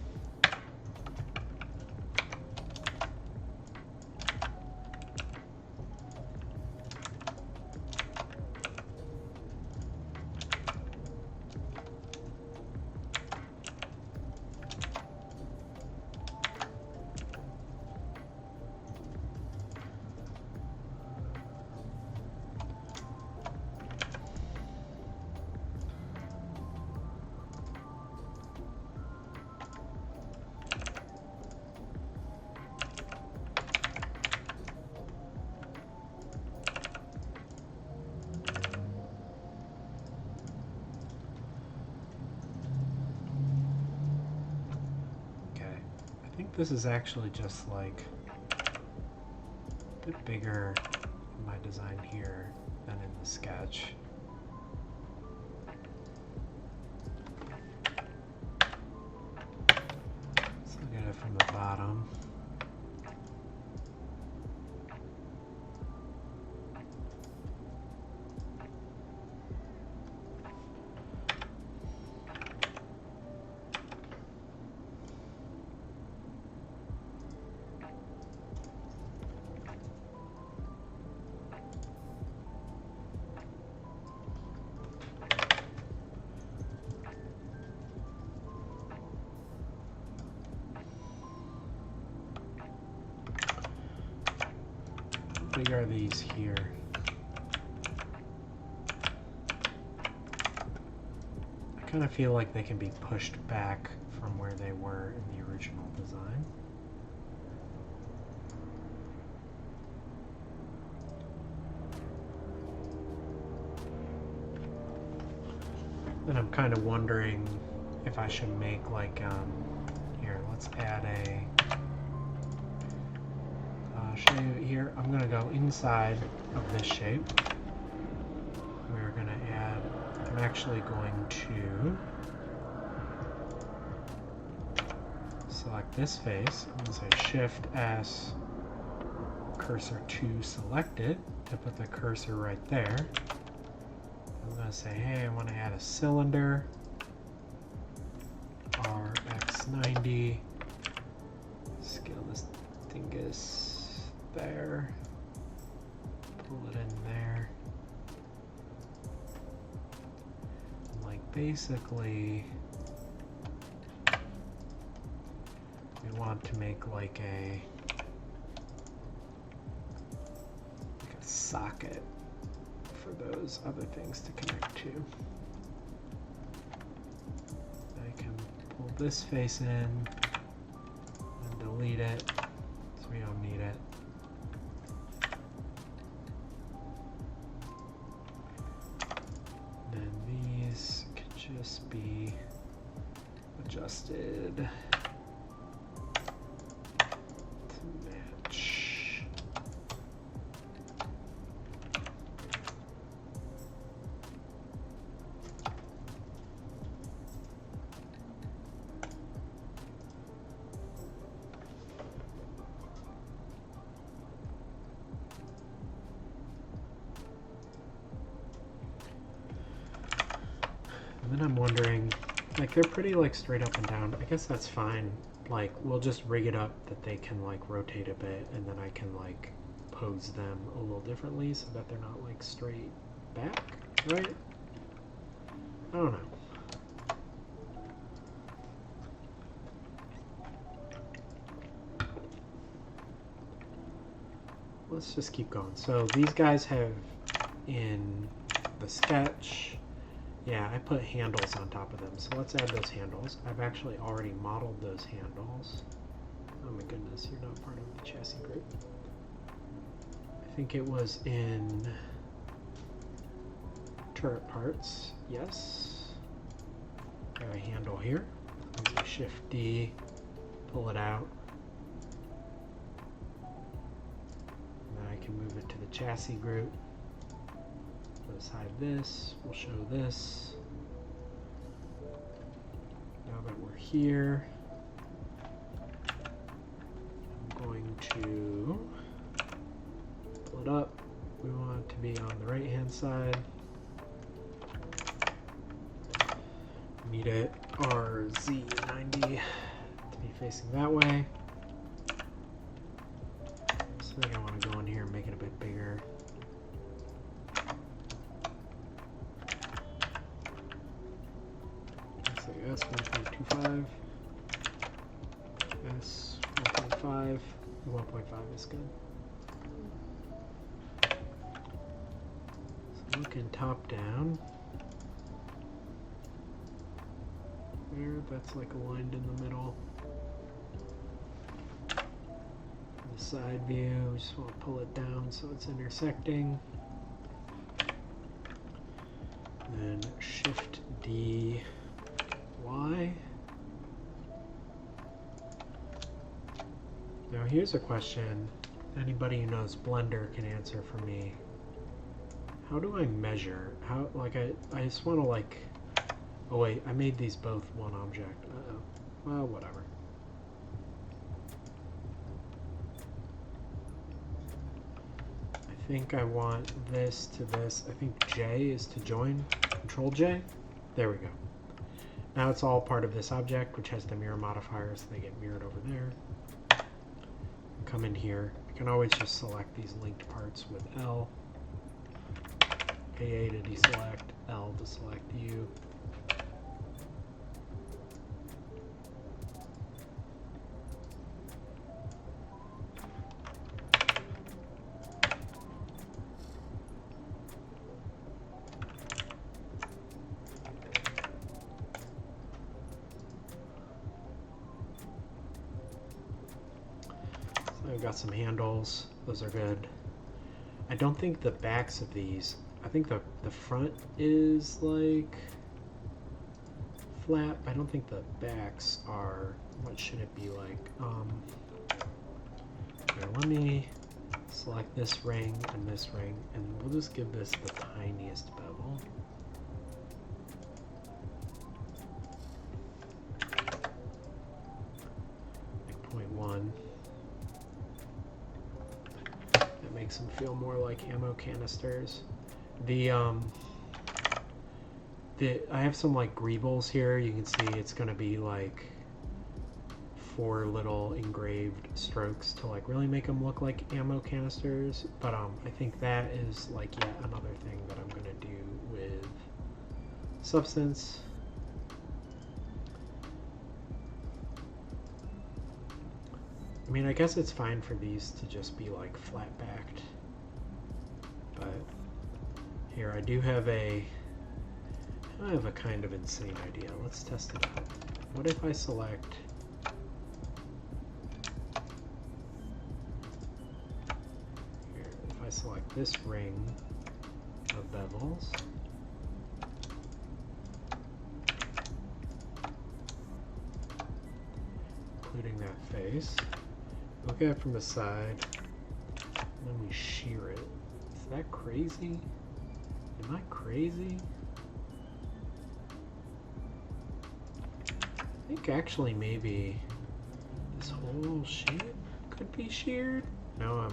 [SPEAKER 1] I think this is actually just like a bit bigger in my design here than in the sketch. Let's look at it from the bottom. big are these here? I kind of feel like they can be pushed back from where they were in the original design. And I'm kind of wondering if I should make like, here, let's add a, show you here, I'm going to go inside of this shape. We're going to add, I'm actually going to select this face. I'm going to say Shift S cursor to selected to put the cursor right there. I'm going to say, hey, I want to add a cylinder, RX90, scale this dingus there, pull it in there. And like basically, we want to make like a socket for those other things to connect to. I can pull this face in and delete it, so we don't need it. Then these could just be adjusted to match. And then I'm wondering, like they're pretty like straight up and down. I guess that's fine. Like we'll just rig it up that they can like rotate a bit, and then I can like pose them a little differently so that they're not like straight back, right? I don't know. Let's just keep going. So these guys have in the sketch, yeah, I put handles on top of them. So let's add those handles. I've actually already modeled those handles. Oh my goodness, you're not part of the chassis group. I think it was in turret parts, yes. I have a handle here. Shift D, pull it out. I can move it to the chassis group. Let's hide this. We'll show this. Now that we're here, I'm going to pull it up. We want it to be on the right hand side. Need it RZ90 to be facing that way. So I think I want to go in here and make it a bit bigger. Let's say S1.25, S1.5, 1.5 is good. So looking top down, there, that's like aligned in the middle. The side view, we just want to pull it down so it's intersecting. Then Shift D, Y. Now here's a question anybody who knows Blender can answer for me. How do I measure? How, like I just want to like, oh wait, I made these both one object. Uh-oh. Well, whatever. I think I want this to this. I think J is to join. Control J. There we go. Now it's all part of this object, which has the mirror modifiers. They get mirrored over there. Come in here. You can always just select these linked parts with L. AA to deselect, L to select U. got some handles. Those are good. I don't think the backs of these, I think the front is like flat. I don't think the backs are, what should it be like? Here, let me select this ring, and we'll just give this the tiniest bevel. Like 0.1. That makes them feel more like ammo canisters. I have some like greebles here. You can see it's going to be like 4 little engraved strokes to like really make them look like ammo canisters. But I think that is like yet another thing that I'm going to do with Substance. I mean, I guess it's fine for these to just be like flat backed. But here I have a kind of insane idea. Let's test it out. What if I select here, if I select this ring of bevels, including that face, look at it from the side, and then we shear it. Is that crazy? Am I crazy? I think actually maybe this whole shit could be sheared. Now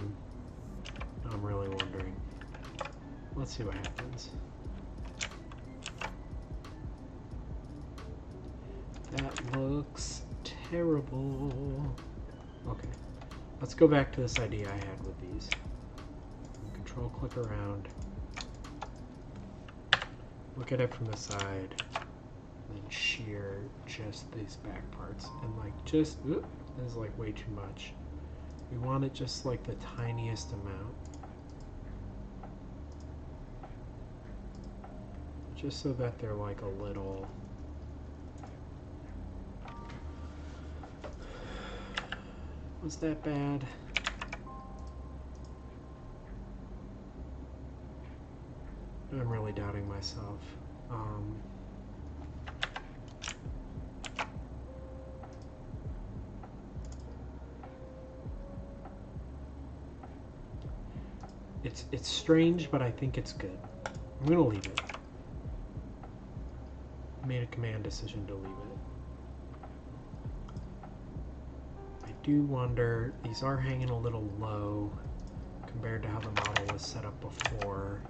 [SPEAKER 1] I'm really wondering. Let's see what happens. That looks terrible. Okay, let's go back to this idea I had with these. Control click around. Look at it from the side. And then shear just these back parts. And like just, this is like way too much. We want it just like the tiniest amount. Just so that they're like a little... Was that bad? I'm really doubting myself. It's strange, but I think it's good. I'm gonna leave it. Made a command decision to leave it. I do wonder, these are hanging a little low compared to how the model was set up before,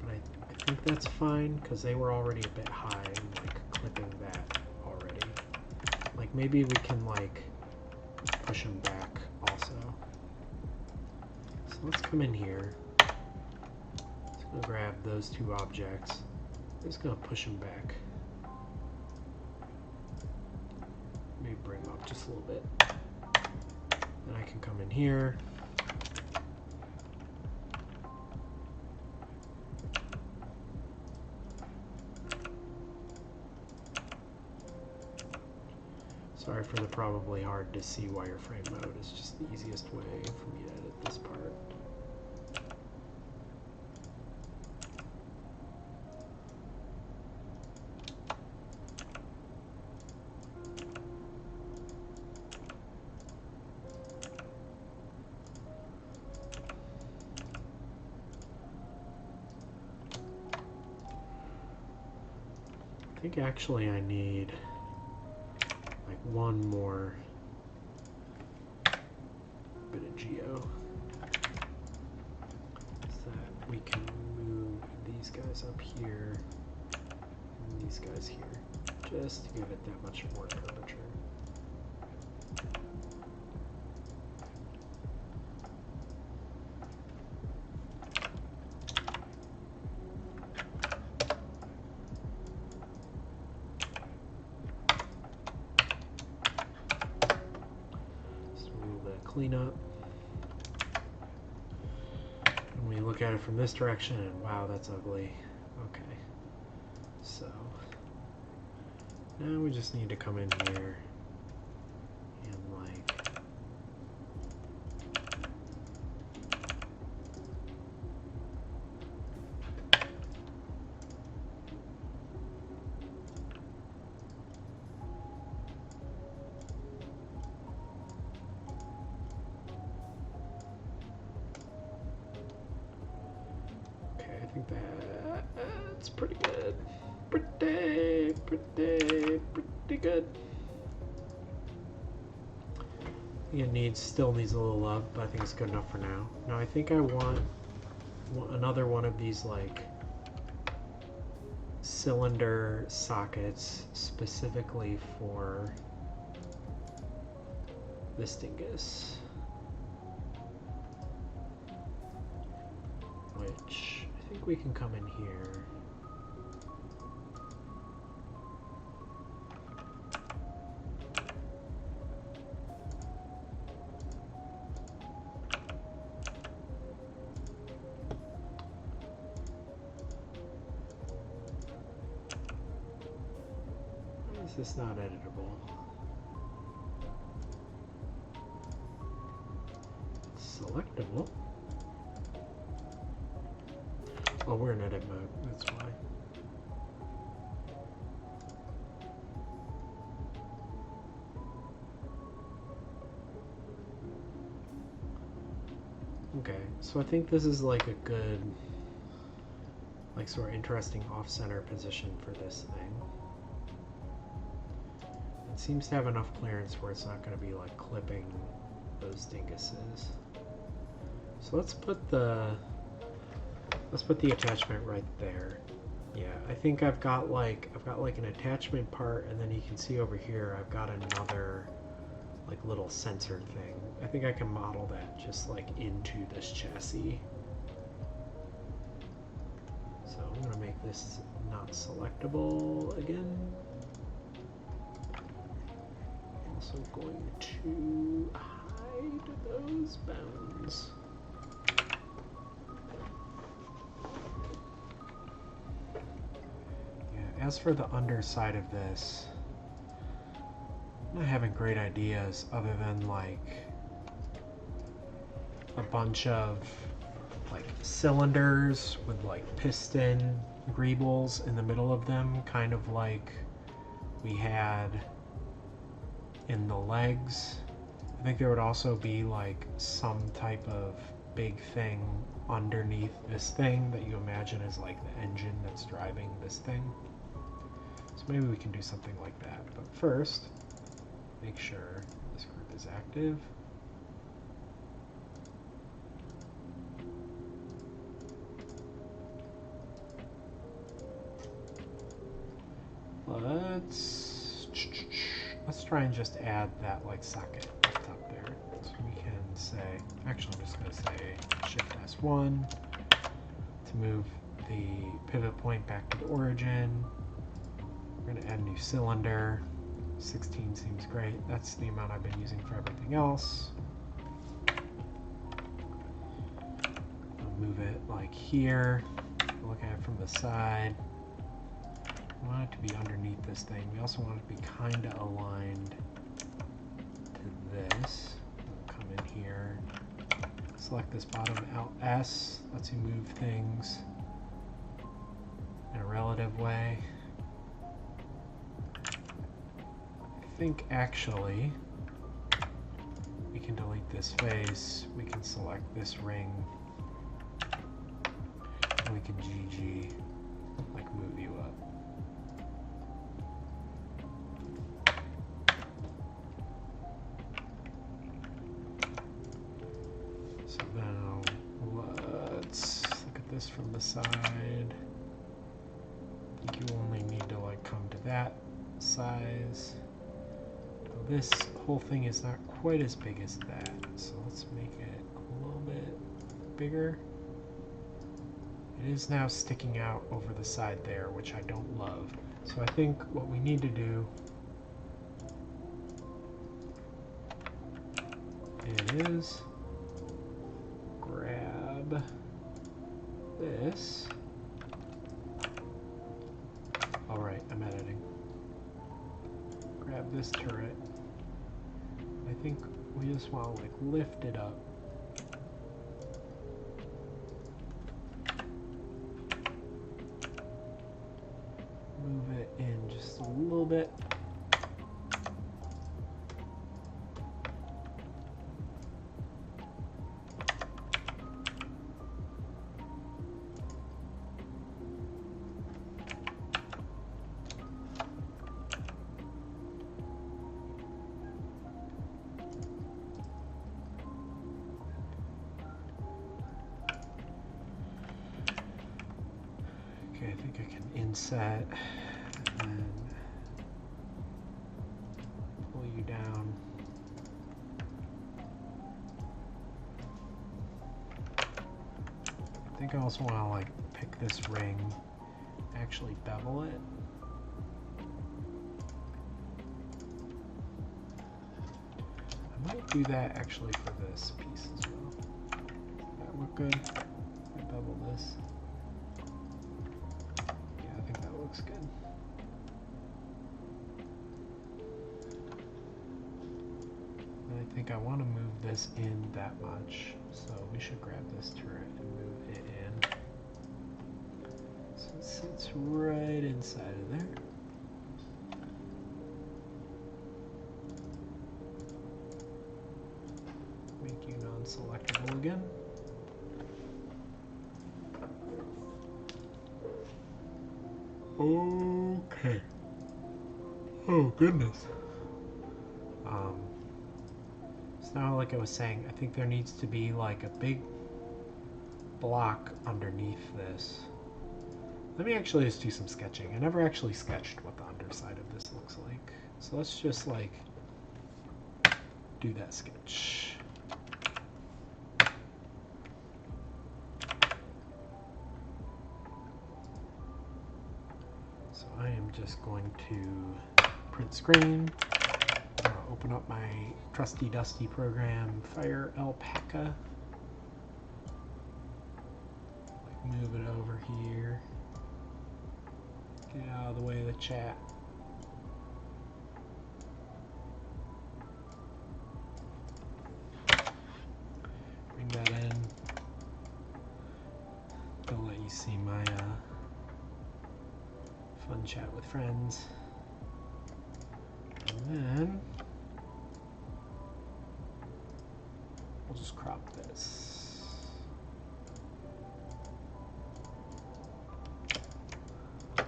[SPEAKER 1] but I think that's fine because they were already a bit high, and like clipping that already. Like maybe we can like push them back also. So let's come in here. Let's go grab those 2 objects. I'm just gonna push them back. Maybe bring them up just a little bit. Then I can come in here. Sorry for the probably hard to see wireframe mode. It's just the easiest way for me to edit this part. I think actually I need like one more bit of geo so that we can move these guys up here and these guys here, just to give it that much more curvature. Cleanup. And we look at it from this direction and wow, that's ugly. Okay, so now we just need to come in here and like think that's pretty good. Pretty good. It still needs a little love, but I think it's good enough for now. Now I think I want another one of these like cylinder sockets specifically for this dingus, which I think we can come in here. This is not editable. It's selectable. Oh, we're in edit mode, that's why. Okay, so I think this is like a good, like sort of interesting off-center position for this thing. It seems to have enough clearance where it's not going to be like clipping those dinguses. So let's put the attachment right there. Yeah, I think I've got like an attachment part, and then you can see over here I've got another like little sensor thing. I think I can model that just like into this chassis. So I'm going to make this not selectable again. Also going to hide those bounds. Yeah, as for the underside of this, I'm not having great ideas other than like a bunch of like cylinders with like piston greebles in the middle of them, kind of like we had in the legs. I think there would also be like some type of big thing underneath this thing that you imagine as like the engine that's driving this thing. So maybe we can do something like that. But first, make sure this group is active. Let's try and just add that like socket up top there. So we can say, actually I'm just going to say Shift S1 to move the pivot point back to the origin. We're going to add a new cylinder. 16 seems great. That's the amount I've been using for everything else. I'll move it like here. Look at it from the side. We want it to be underneath this thing. We also want it to be kind of aligned to this. We'll come in here, select this bottom Alt S, lets you move things in a relative way. I think actually we can delete this face, we can select this ring, and we can GG, like move you up. So now let's look at this from the side. I think you only need to like come to that size. So this whole thing is not quite as big as that, so let's make it a little bit bigger. It is now sticking out over the side there, which I don't love. So I think what we need to do is grab this. All right, I'm editing. Grab this turret. I think we just want to like lift it up. Move it in just a little bit. Okay, I think I can inset and then pull you down. I think I also want to like pick this ring, actually bevel it. I might do that actually for this piece as well. That look good? I bevel this. Yeah, I think that looks good. And I think I want to move this in that much, so we should grab this turret and move it in. So it sits right inside of there. Make you non-selectable again. Okay. Oh goodness. So now, like I was saying, I think there needs to be like a big block underneath this. Let me actually just do some sketching. I never actually sketched what the underside of this looks like. So let's just like do that sketch. So I am just going to print screen. Open up my trusty dusty program, Fire Alpaca. Like move it over here. Get out of the way of the chat. Bring that in. Gonna let you see my fun chat with friends. And then we'll just crop this. So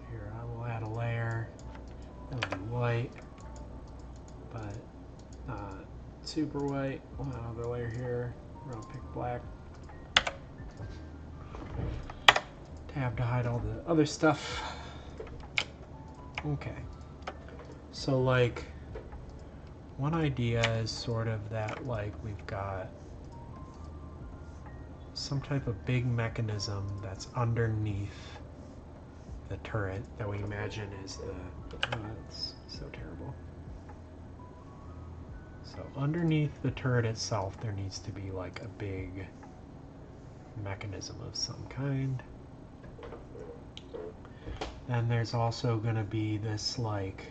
[SPEAKER 1] here I will add a layer. It'll be white, but not super white. We'll add another layer here. We're gonna pick black. Tab to hide all the other stuff. Okay. So like one idea is sort of that like we've got some type of big mechanism that's underneath the turret that we imagine is the, oh, that's so terrible. So underneath the turret itself there needs to be like a big mechanism of some kind. Then there's also going to be this like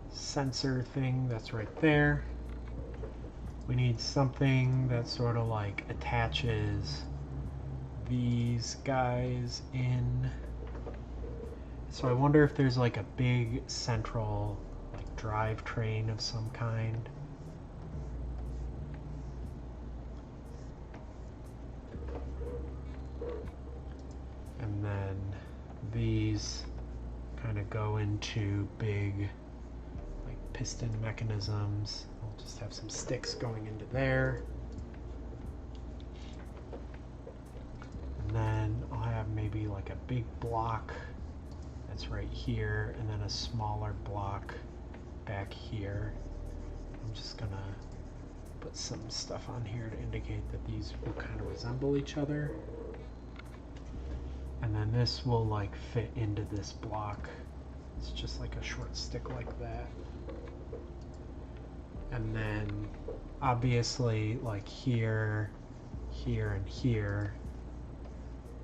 [SPEAKER 1] sensor thing that's right there. We need something that sort of like attaches these guys in. So I wonder if there's like a big central like drivetrain of some kind. And then these kind of go into big like piston mechanisms. I'll just have some sticks going into there. And then I'll have maybe like a big block that's right here and then a smaller block back here. I'm just gonna put some stuff on here to indicate that these will kind of resemble each other. And then this will like fit into this block. It's just like a short stick like that. And then obviously like here, here, and here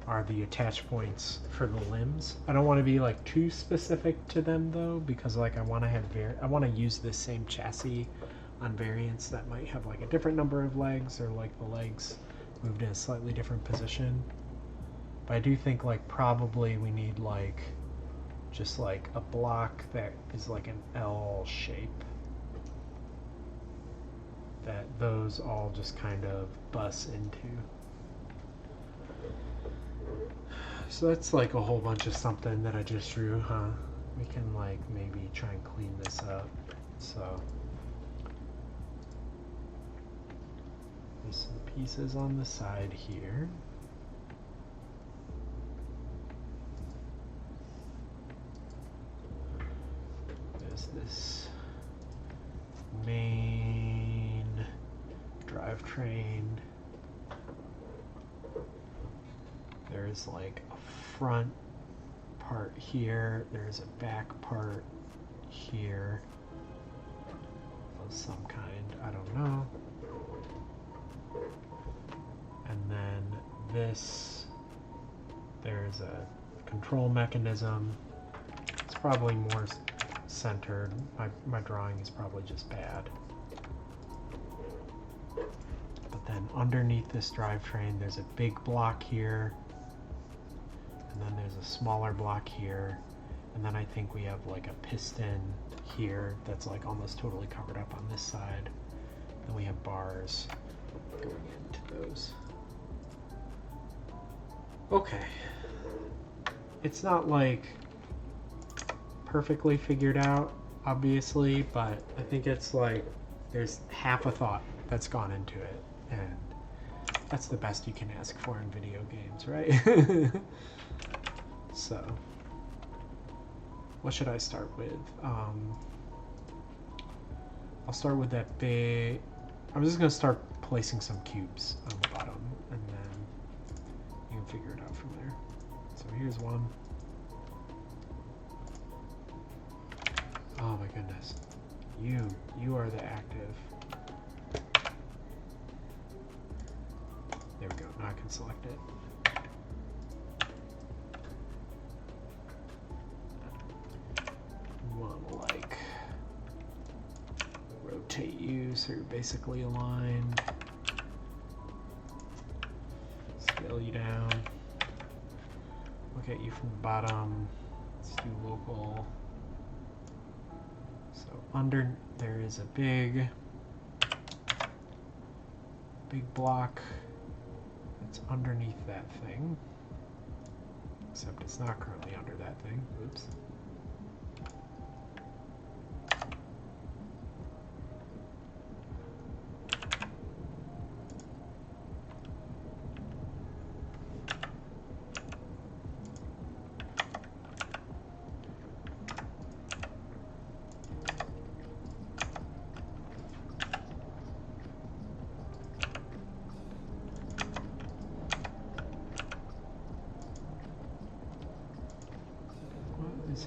[SPEAKER 1] are the attach points for the limbs. I don't want to be like too specific to them though, because like I want to have I want to use this same chassis on variants that might have like a different number of legs, or like the legs moved in a slightly different position. But I do think like probably we need like just like a block that is like an L shape that those all just kind of bus into. So that's like a whole bunch of something that I just drew, huh? We can like maybe try and clean this up. So There's some pieces on the side here. There's this main drivetrain. There's like a front part here. There's a back part here of some kind. I don't know. And then this, there's a control mechanism. It's probably more centered. My drawing is probably just bad. But then underneath this drivetrain, there's a big block here. And then there's a smaller block here. And then I think we have like a piston here that's like almost totally covered up on this side. Then we have bars going into those. Okay. It's not like perfectly figured out, obviously, but I think it's like there's half a thought that's gone into it, and that's the best you can ask for in video games, right? So, what should I start with? I'll start with that big... I'm just going to start placing some cubes on the bottom, and then you can figure it out from there. So here's one. Oh my goodness. You are the active. There we go. Now I can select it. You want to like rotate you so you're basically aligned. Scale you down. Look at you from the bottom. Let's do local. So under there is a big block that's underneath that thing. Except it's not currently under that thing. Oops.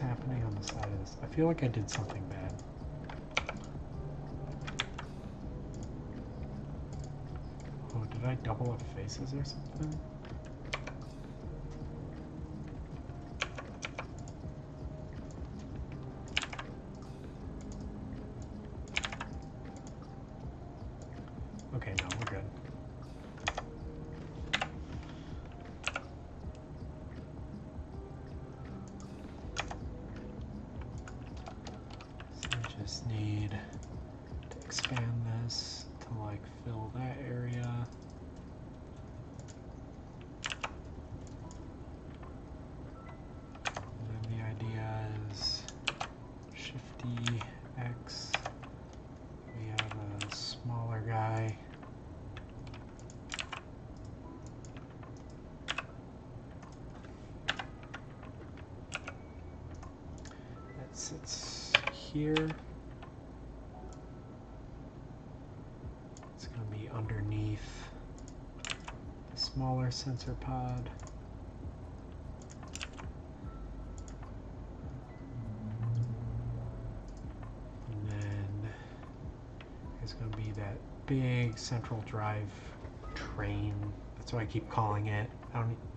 [SPEAKER 1] Happening on the side of this. I feel like I did something bad. Oh, did I double up faces or something? Okay, no, we're good. Just need to expand this to like fill that area. And then the idea is Shift-D X. We have a smaller guy. That sits here. Underneath the smaller sensor pod. And then there's going to be that big central drive train. That's what I keep calling it.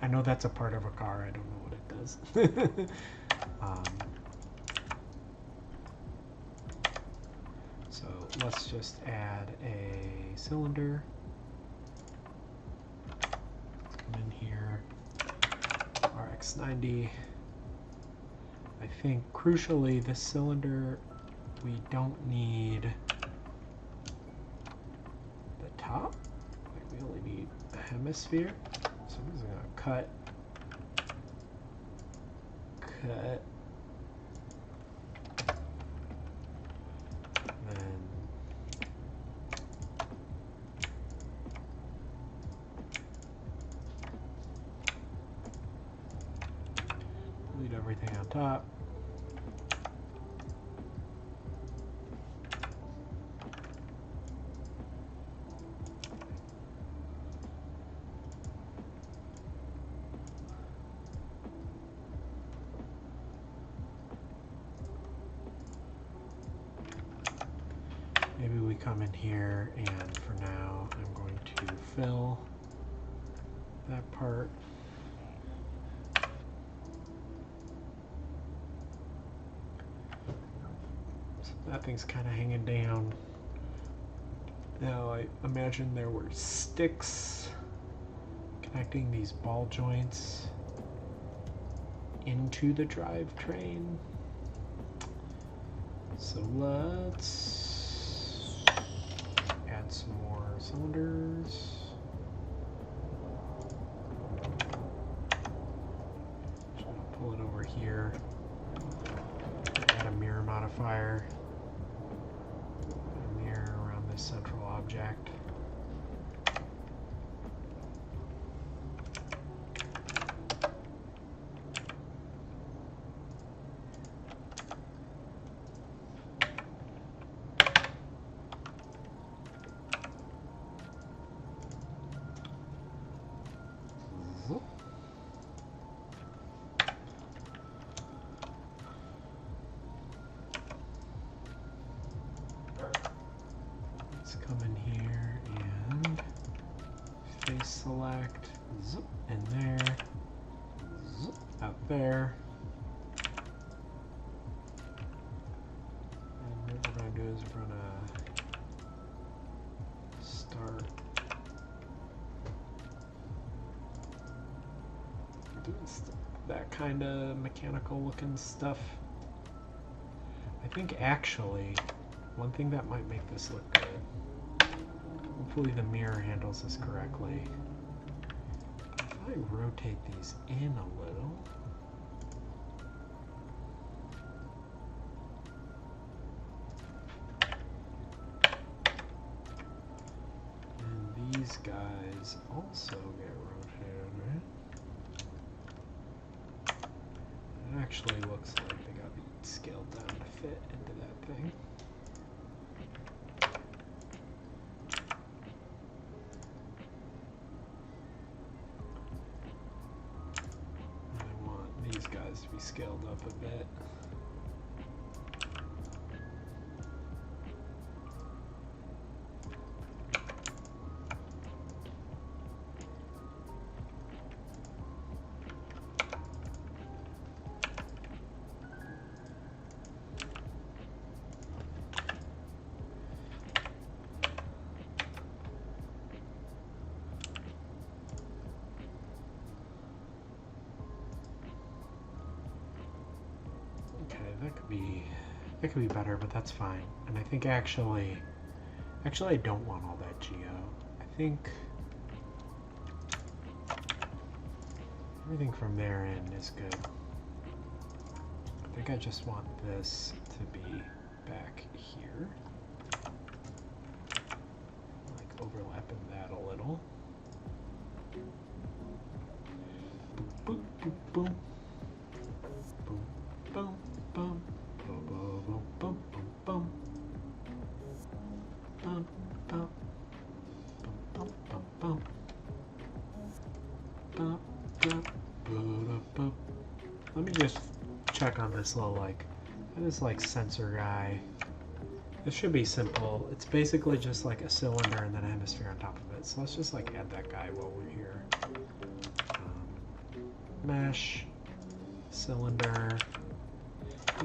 [SPEAKER 1] I know that's a part of a car. I don't know what it does. So let's just add a cylinder. Let's come in here. RX90. I think crucially this cylinder, we don't need the top. Like we only need a hemisphere. So I'm just gonna cut. Anything on top? Maybe we come in here, and for now I'm going to fill that part. So that thing's kind of hanging down. Now I imagine there were sticks connecting these ball joints into the drivetrain. So let's add some more cylinders. Pull it over here. Add a mirror modifier. A mirror around this central object. Come in here and face select, zip, in there, zip, out there. And what we're going to do is we're going to start doing that kind of mechanical looking stuff. I think actually one thing that might make this look good, hopefully the mirror handles this correctly. If I rotate these in a little, and these guys also get rotated, right? It actually looks like they got to be scaled down to fit into that thing. To be scaled up a bit. That could be better, but that's fine. And I think actually I don't want all that geo. I think everything from there in is good. I think I just want this to be back here, like overlapping that a little. Boop, boop, boop, boom. Boom, boom, boom. Boom, boom, boom, boom, boom. Boom, boom. Boom, boom, boom. Boom, boom, boom, boom. Let me just check on this little this sensor guy. This should be simple. It's basically just like a cylinder and then a hemisphere on top of it. So let's just add that guy while we're here. Mesh, cylinder.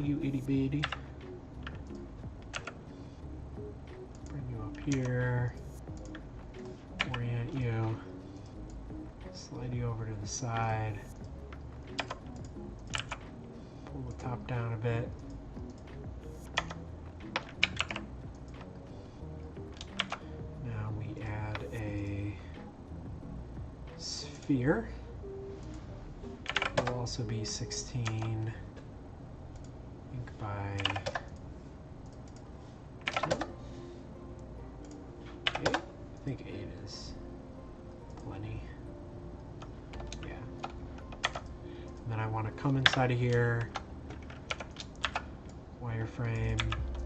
[SPEAKER 1] You itty bitty. Bring you up here. Orient you. Slide you over to the side. Pull the top down a bit. Now we add a sphere. It will also be 16. By 2. 8? I think 8 is plenty. Yeah. And then I want to come inside of here, wireframe,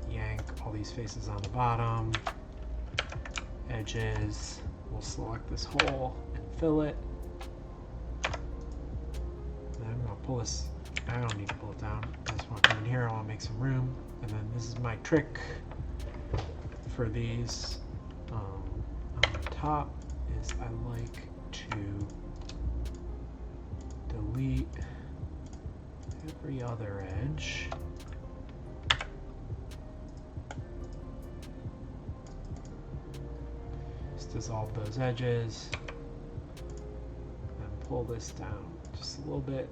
[SPEAKER 1] yank all these faces on the bottom, edges, we'll select this hole and fill it. Then I'm going to pull this, I don't need to pull it down, I just want to come in here, I want to make some room. And then this is my trick for these on the top, is I like to delete every other edge. Just dissolve those edges and pull this down just a little bit.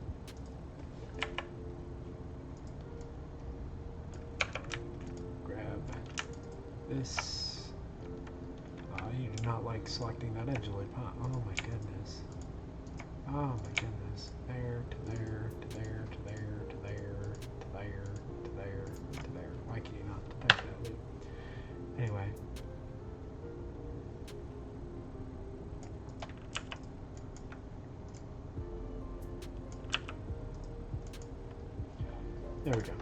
[SPEAKER 1] Grab this. You do not like selecting that edge, Lily Pot. Oh my goodness. Oh my goodness. There to there to there to there to there to there to there to there. Why can you not detect that loop? Anyway. There we go.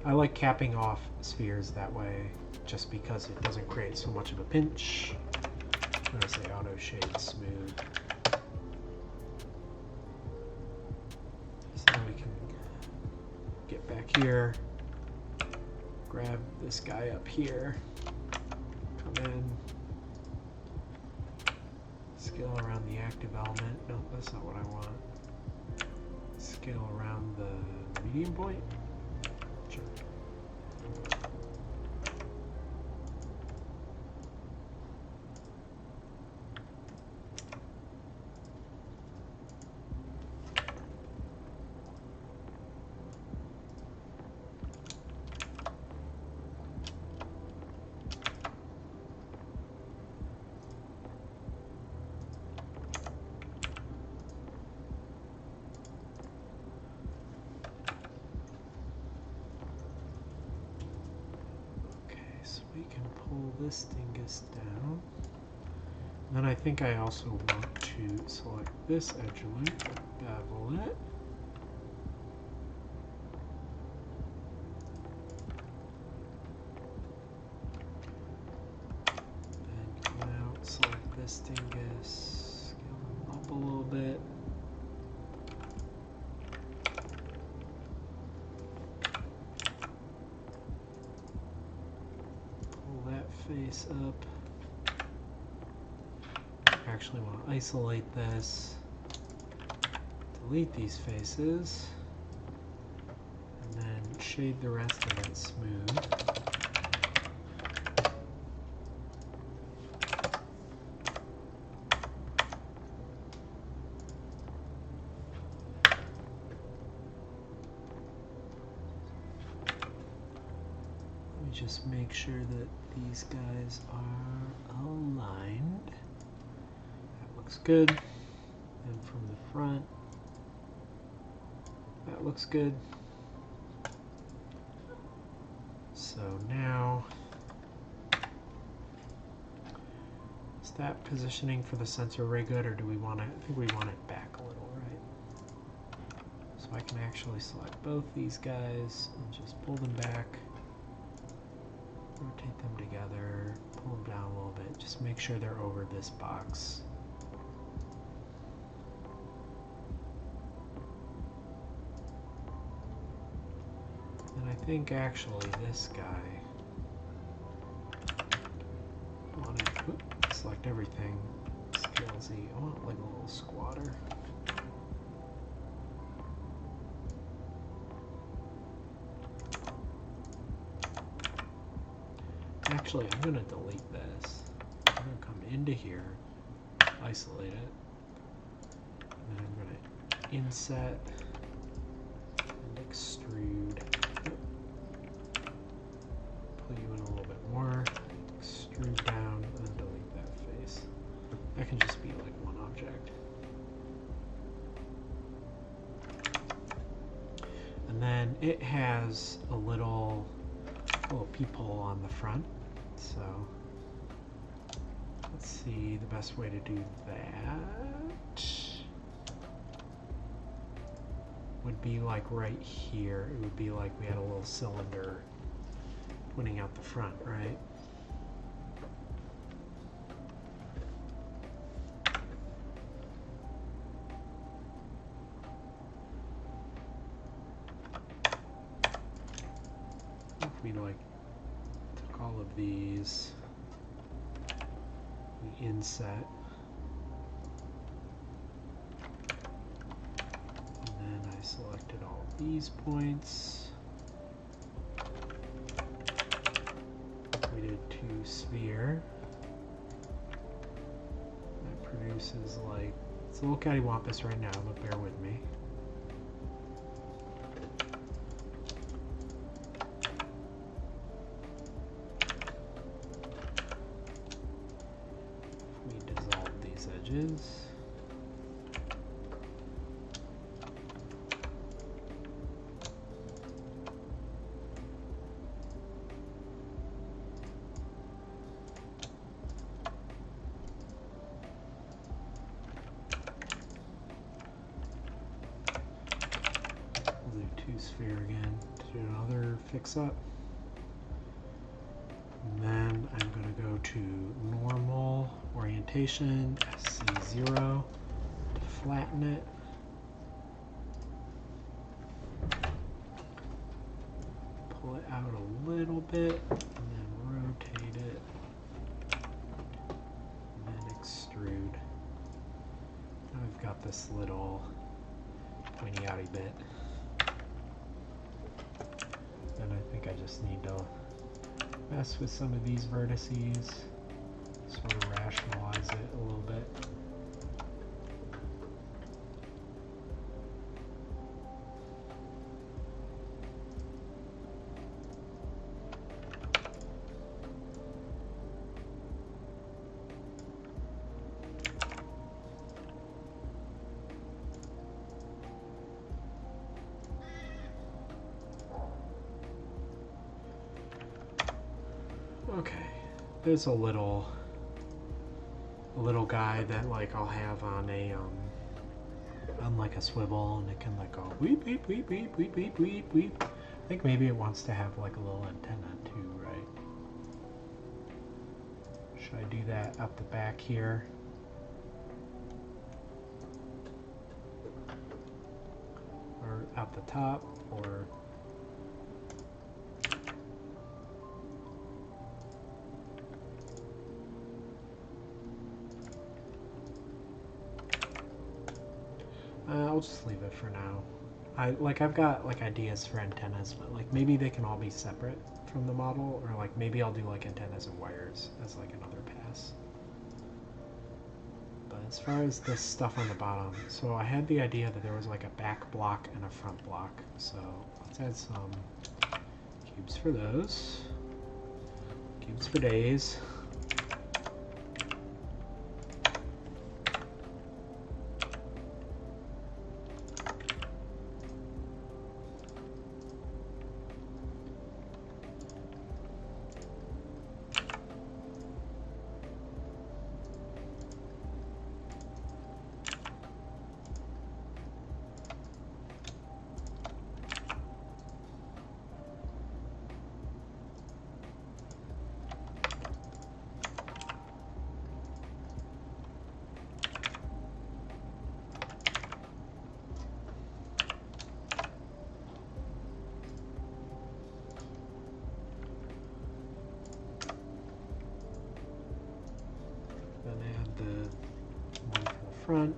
[SPEAKER 1] I like capping off spheres that way just because it doesn't create so much of a pinch. I'm going to say auto shade smooth. So we can get back here, grab this guy up here, come in, scale around the active element. No, that's not what I want. Scale around the medium point. Sure. We can pull this dingus down. And then I think I also want to select this edge loop, bevel it. Then come out, select this dingus, scale them up a little bit. Face up. I actually want to isolate this, delete these faces, and then shade the rest of it smooth. Just make sure that these guys are aligned. That looks good. And from the front, that looks good. So now, is that positioning for the sensor ray good, or do we want to, I think we want it back a little, right? So I can actually select both these guys and just pull them back. Rotate them together, pull them down a little bit, just make sure they're over this box. And I think actually this guy, I want to select everything, scale Z, I want like a little squatter. Actually, I'm going to delete this. I'm going to come into here, isolate it, and then I'm going to inset and extrude. Pull you in a little bit more, extrude down, and then delete that face. That can just be like one object. And then it has a little peephole on the front. So let's see the best way to do that. would be like right here. It would be like we had a little cylinder pointing out the front, right? If we like took all of these, we inset, and then I selected all of these points. We did 2 sphere. That produces like, it's a little cattywampus right now, but bear with me. We dissolve these edges. Sphere again to do another fix up, and then I'm going to go to normal orientation SC0 to flatten it, pull it out a little bit, and then rotate it, and then extrude. Now I've got this little pointy outy bit. And I think I just need to mess with some of these vertices, sort of rationalize it a little bit. Okay, there's a little guy that like I'll have on a on like a swivel, and it can like go weep weep weep weep weep weep weep weep. I think maybe it wants to have like a little antenna too, right? Should I do that up the back here? Or out the top, or I'll just leave it for now. I've got like ideas for antennas, but like maybe they can all be separate from the model, or like maybe I'll do like antennas and wires as like another pass. But as far as this stuff on the bottom, so I had the idea that there was like a back block and a front block. So let's add some cubes for those. Cubes for days. Front.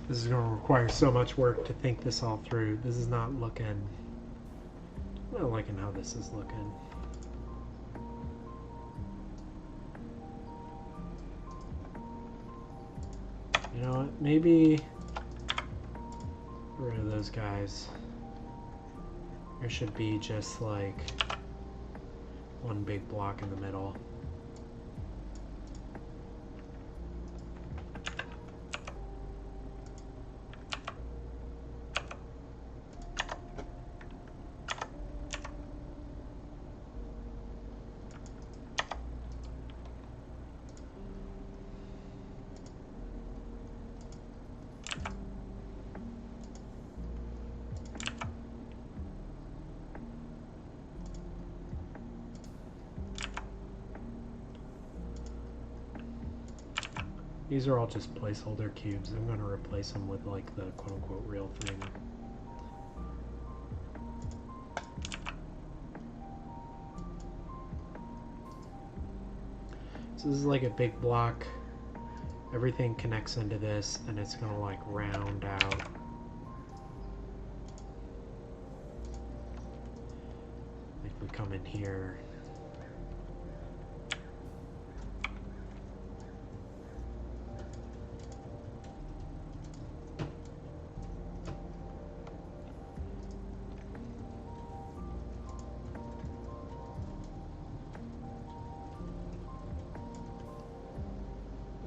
[SPEAKER 1] This is going to require so much work to think this all through. This is not looking... I'm not liking how this is looking. You know what? Maybe... get rid of those guys. There should be just like one big block in the middle. These are all just placeholder cubes. I'm going to replace them with like the quote-unquote real thing. So this is like a big block. Everything connects into this and it's going to like round out. Like we come in here.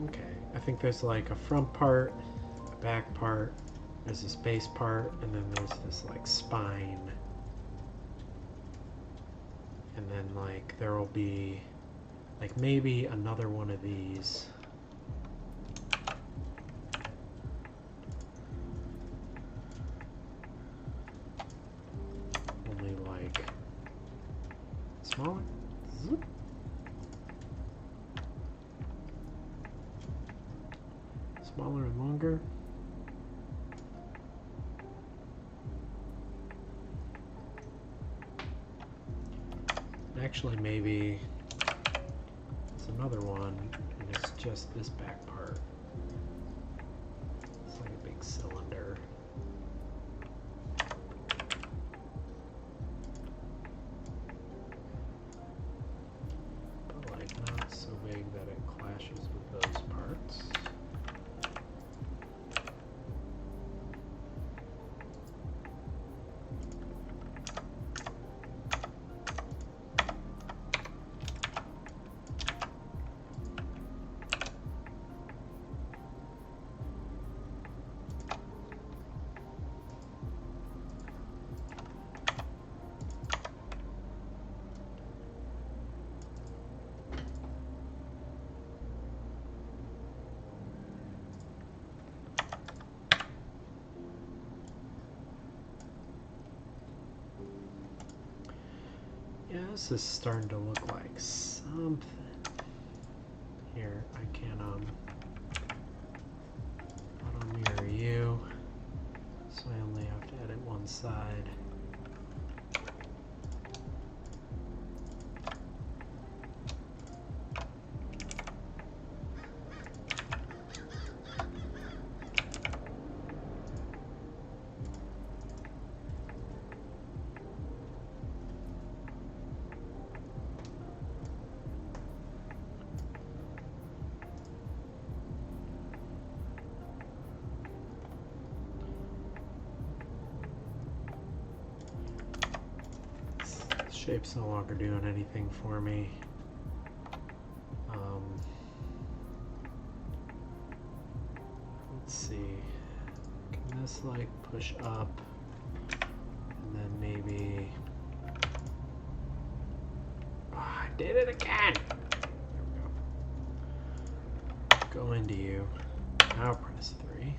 [SPEAKER 1] Okay, I think there's like a front part, a back part, there's this base part, and then there's this like spine. And then like there will be like maybe another one of these. Only like smaller. Zoop. Smaller and longer. Actually, maybe it's another one, and it's just this back part. It's like a big cylinder. But like not so big that it clashes with those parts. Yeah, this is starting to look like something. Here, I can auto mirror you, so I only have to edit one side. Shape's no longer doing anything for me. Let's see. Can this like push up and then maybe... Oh, I did it again! There we go. Go into you. Now press 3.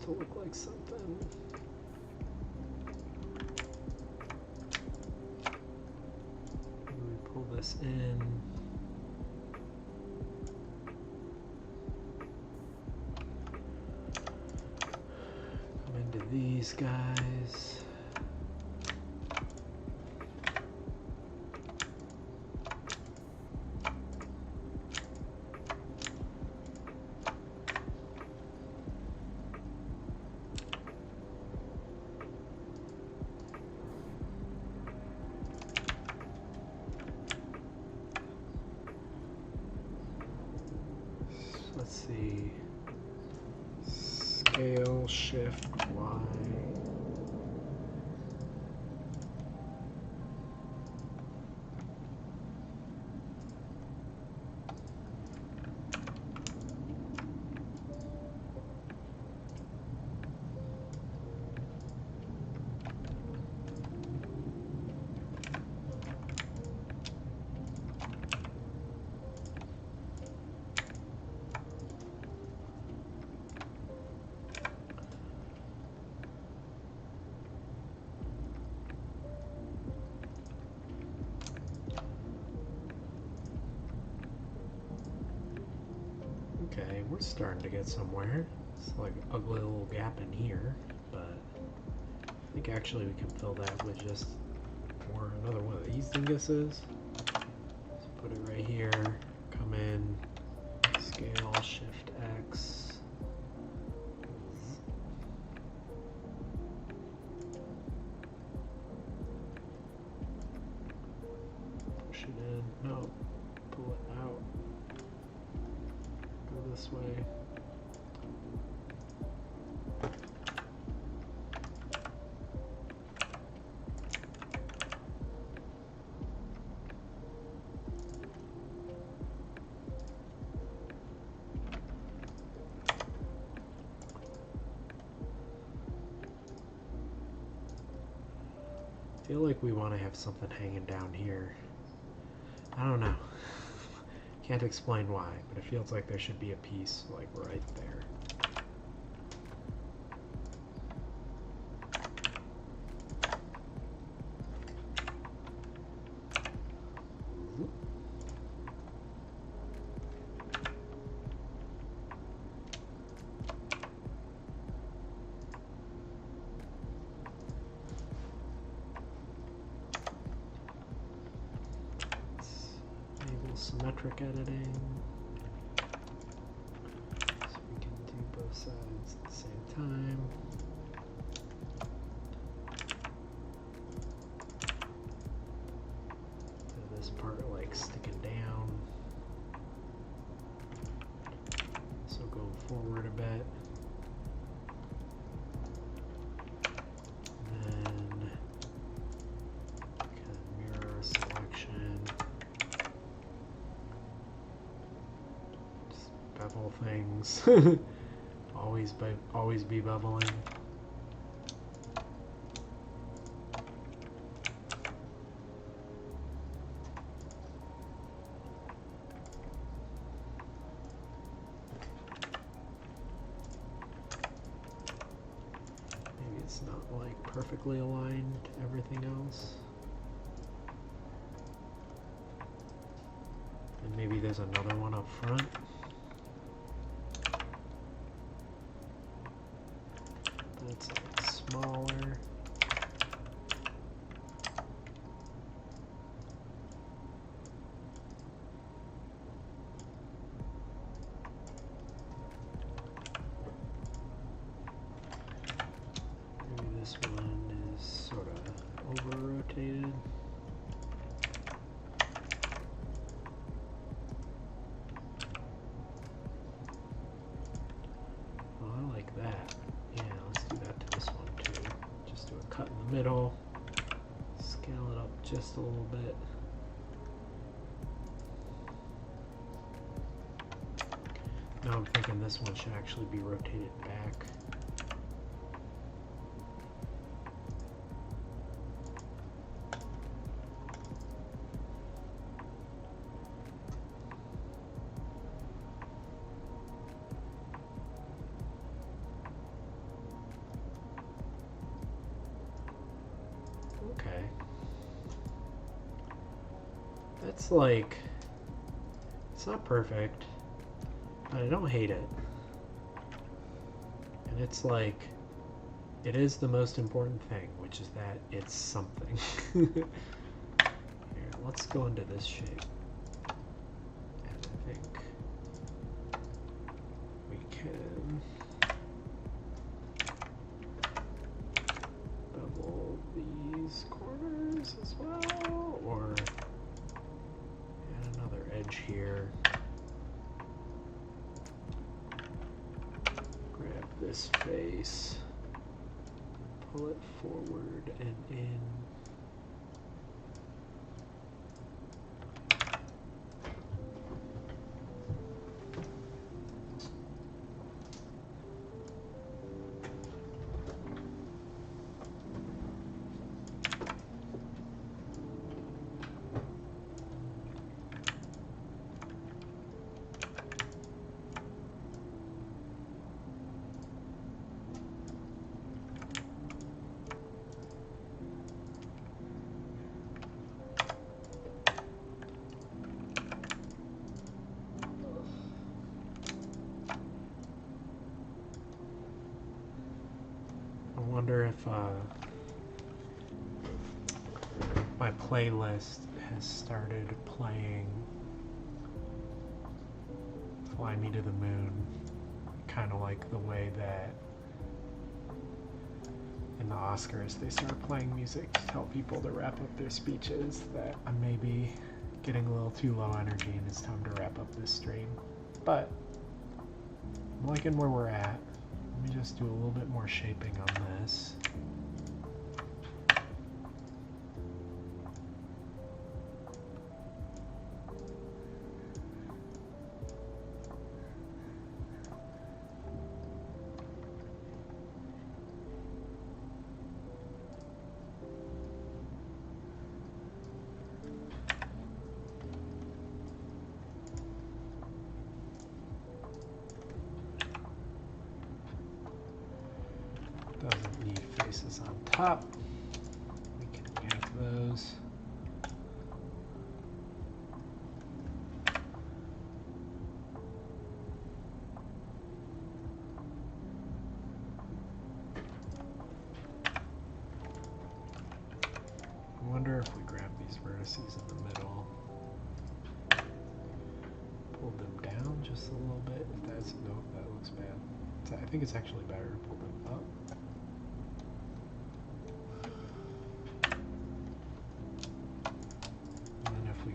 [SPEAKER 1] to look like something. Maybe we pull this in. Come into these guys. Let's see, scale, shift, Y. Okay, we're starting to get somewhere. It's like an ugly little gap in here, but I think actually we can fill that with just another one of these dinguses. So put it right here, come in, scale, shift X. Push it in, no, pull it out. This way. I feel like we want to have something hanging down here. I don't know. Can't explain why, but it feels like there should be a piece like right there. Symmetric editing, so we can do both sides at the same time. So this part like sticking down, so go forward a bit. And then kind of mirror selection. Bevel things. always be bubbling. Maybe it's not like perfectly aligned to everything else. And maybe there's another one up front. It's like smaller. Maybe this one is sort of over-rotated. Oh, I like that. Yeah, let's do that to this one too. Just do a cut in the middle, scale it up just a little bit. Now I'm thinking this one should actually be rotated back. Okay. That's like, it's not perfect, but I don't hate it. And it's like, it is the most important thing, which is that it's something. Here, let's go into this shape. And I think we can bevel these corners as well, or add another edge here. Grab this face, pull it forward and in. I wonder if my playlist has started playing Fly Me to the Moon, kind of like the way that in the Oscars they start playing music to tell people to wrap up their speeches, that I may be getting a little too low energy and it's time to wrap up this stream. But I'm liking where we're at. Let me just do a little bit more shaping on this. Doesn't need faces on top. We can yank those. I wonder if we grab these vertices in the middle, pull them down just a little bit. If that's, no, that looks bad. I think it's actually better to pull them up.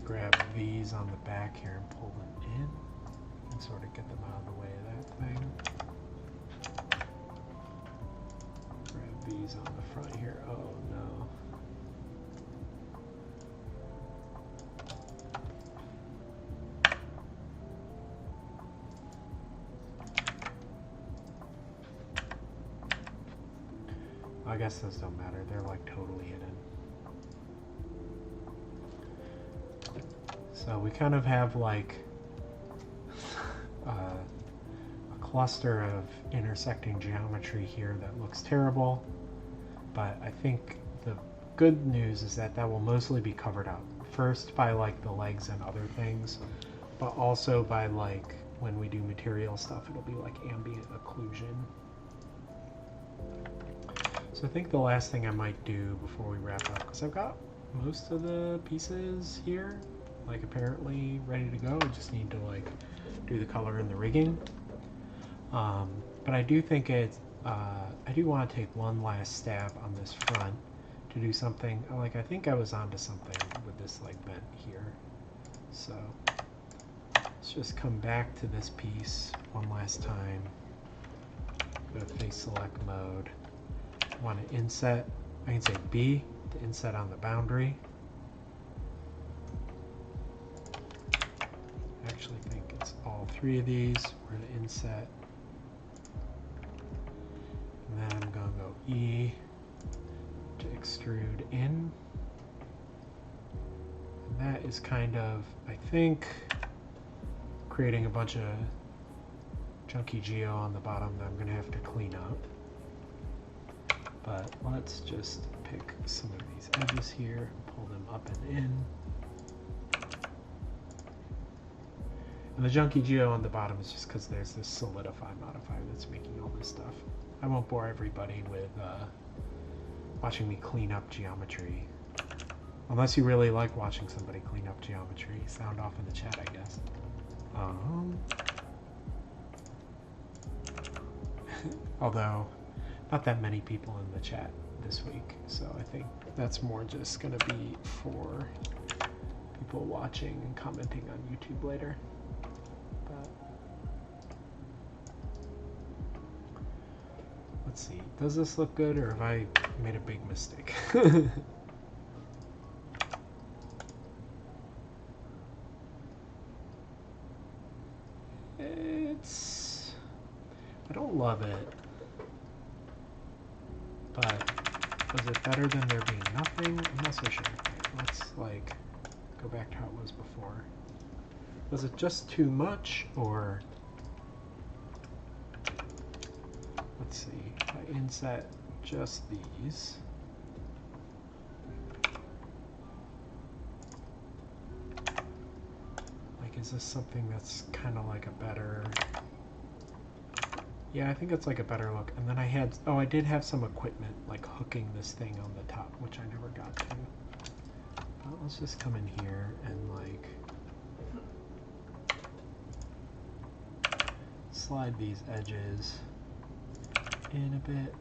[SPEAKER 1] Grab these on the back here and pull them in and sort of get them out of the way of that thing. Grab these on the front here. Oh no. I guess those don't matter. They're like totally hidden. So we kind of have like a cluster of intersecting geometry here that looks terrible, but I think the good news is that that will mostly be covered up. First by like the legs and other things, but also by like when we do material stuff, it'll be like ambient occlusion. So I think the last thing I might do before we wrap up, because I've got most of the pieces here, like apparently ready to go. I just need to like do the color and the rigging. But I do think I do want to take one last stab on this front to do something. Like I think I was onto something with this like vent here. So let's just come back to this piece one last time. Go to face select mode. I want to inset. I can say B to inset on the boundary. I actually think it's all three of these. We're going to inset. And then I'm going to go E to extrude in. And that is kind of, I think, creating a bunch of chunky geo on the bottom that I'm going to have to clean up. But let's just pick pick some of these edges here, pull them up and in. And the junky geo on the bottom is just because there's this solidify modifier that's making all this stuff. I won't bore everybody with watching me clean up geometry. Unless you really like watching somebody clean up geometry. Sound off in the chat, I guess. Although, not that many people in the chat this week, so I think that's more just going to be for people watching and commenting on YouTube later. But let's see, does this look good, or have I made a big mistake? I don't love it, but was it better than there being nothing? I'm not so sure. Let's like go back to how it was before. Was it just too much, or let's see, if I inset just these. Like, is this something that's kind of like a better... Yeah, I think it's like a better look. And then I had, oh, I did have some equipment like hooking this thing on the top, which I never got to. But let's just come in here and like slide these edges in a bit.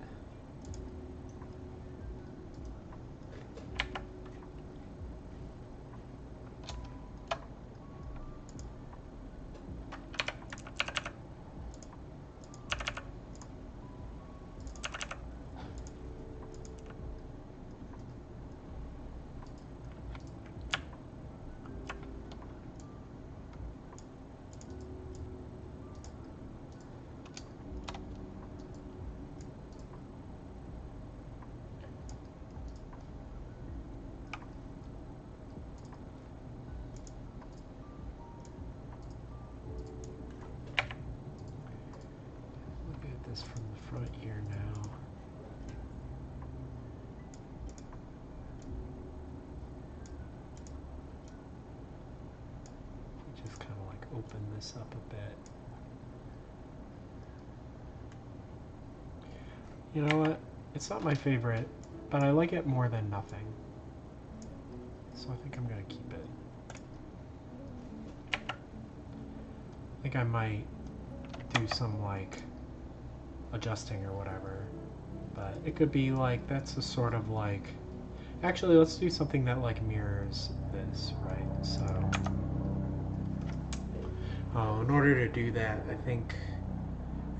[SPEAKER 1] From the front here now. Just kind of like open this up a bit. You know what? It's not my favorite, but I like it more than nothing. So I think I'm gonna keep it. I think I might do some like adjusting or whatever, but it could be like, that's a sort of like, actually let's do something that like mirrors this, right? So in order to do that, I think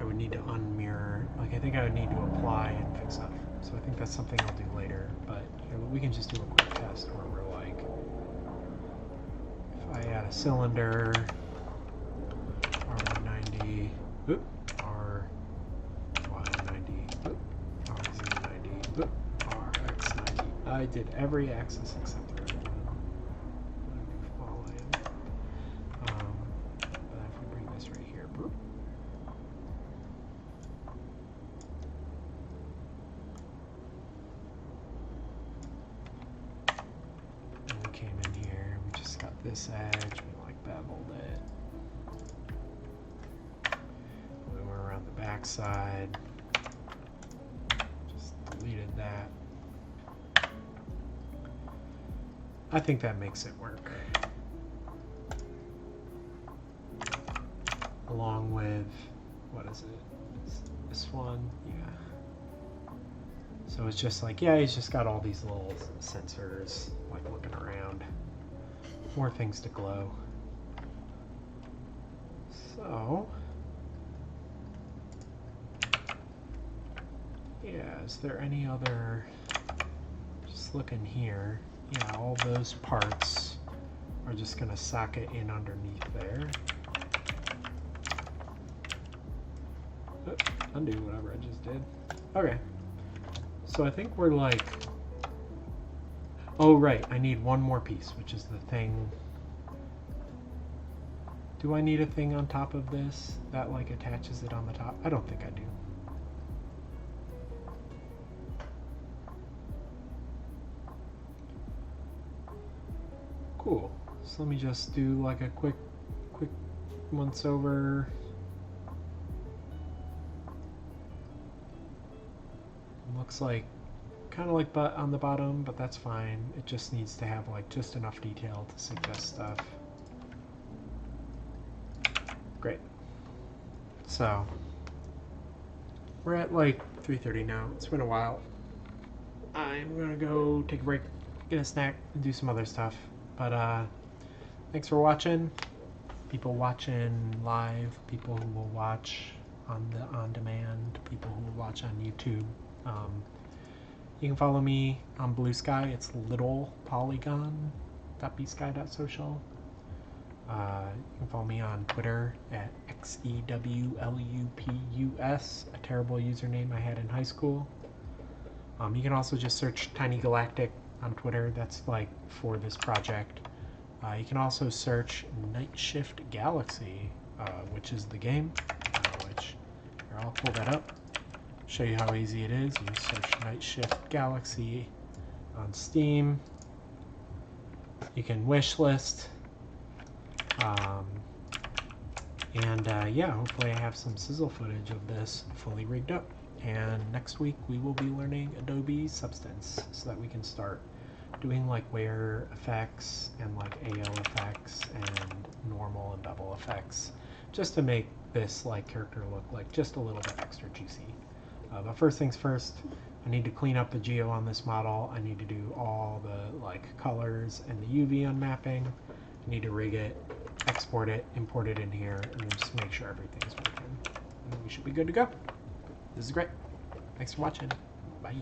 [SPEAKER 1] I would need to unmirror, like I think I would need to apply and fix up. So I think that's something I'll do later, but here, we can just do a quick test where we're like, if I add a cylinder, R190, oop, I did every axis except the right one. But if we bring this right here, boop. And we came in here, we just got this edge, we like beveled it. We went around the back side, just deleted that. I think that makes it work. Along with, what is it? This one, yeah. So it's just like, yeah, he's just got all these little sensors, like looking around. More things to glow. So, yeah, is there any other, just looking here. Yeah, all those parts are just going to socket in underneath there. Oop, undo whatever I just did. Okay. So I think we're like... Oh, right. I need one more piece, which is the thing... Do I need a thing on top of this that like attaches it on the top? I don't think I do. Cool. So let me just do like a quick once over. Looks like kind of like butt on the bottom, but that's fine. It just needs to have like just enough detail to suggest stuff. Great. So we're at like 3:30 now. It's been a while. I'm gonna go take a break, get a snack, and do some other stuff. But thanks for watching. People watching live, people who will watch on demand, people who will watch on YouTube. You can follow me on Blue Sky. It's littlepolygon.bsky.social. You can follow me on Twitter at XEWLUPUS, a terrible username I had in high school. You can also just search Tiny Galactic on Twitter. That's like for this project. You can also search Nightshift Galaxy, which is the game. Which here, I'll pull that up. Show you how easy it is. You search Nightshift Galaxy on Steam. You can wishlist. Yeah, hopefully I have some sizzle footage of this fully rigged up. And next week we will be learning Adobe Substance so that we can start doing like wear effects and like AO effects and normal and bevel effects, just to make this like character look like just a little bit extra juicy. But first things first, I need to clean up the geo on this model. I need to do all the like colors and the UV unmapping. I need to rig it, export it, import it in here, and then just make sure everything's working. And we should be good to go. This is great. Thanks for watching. Bye.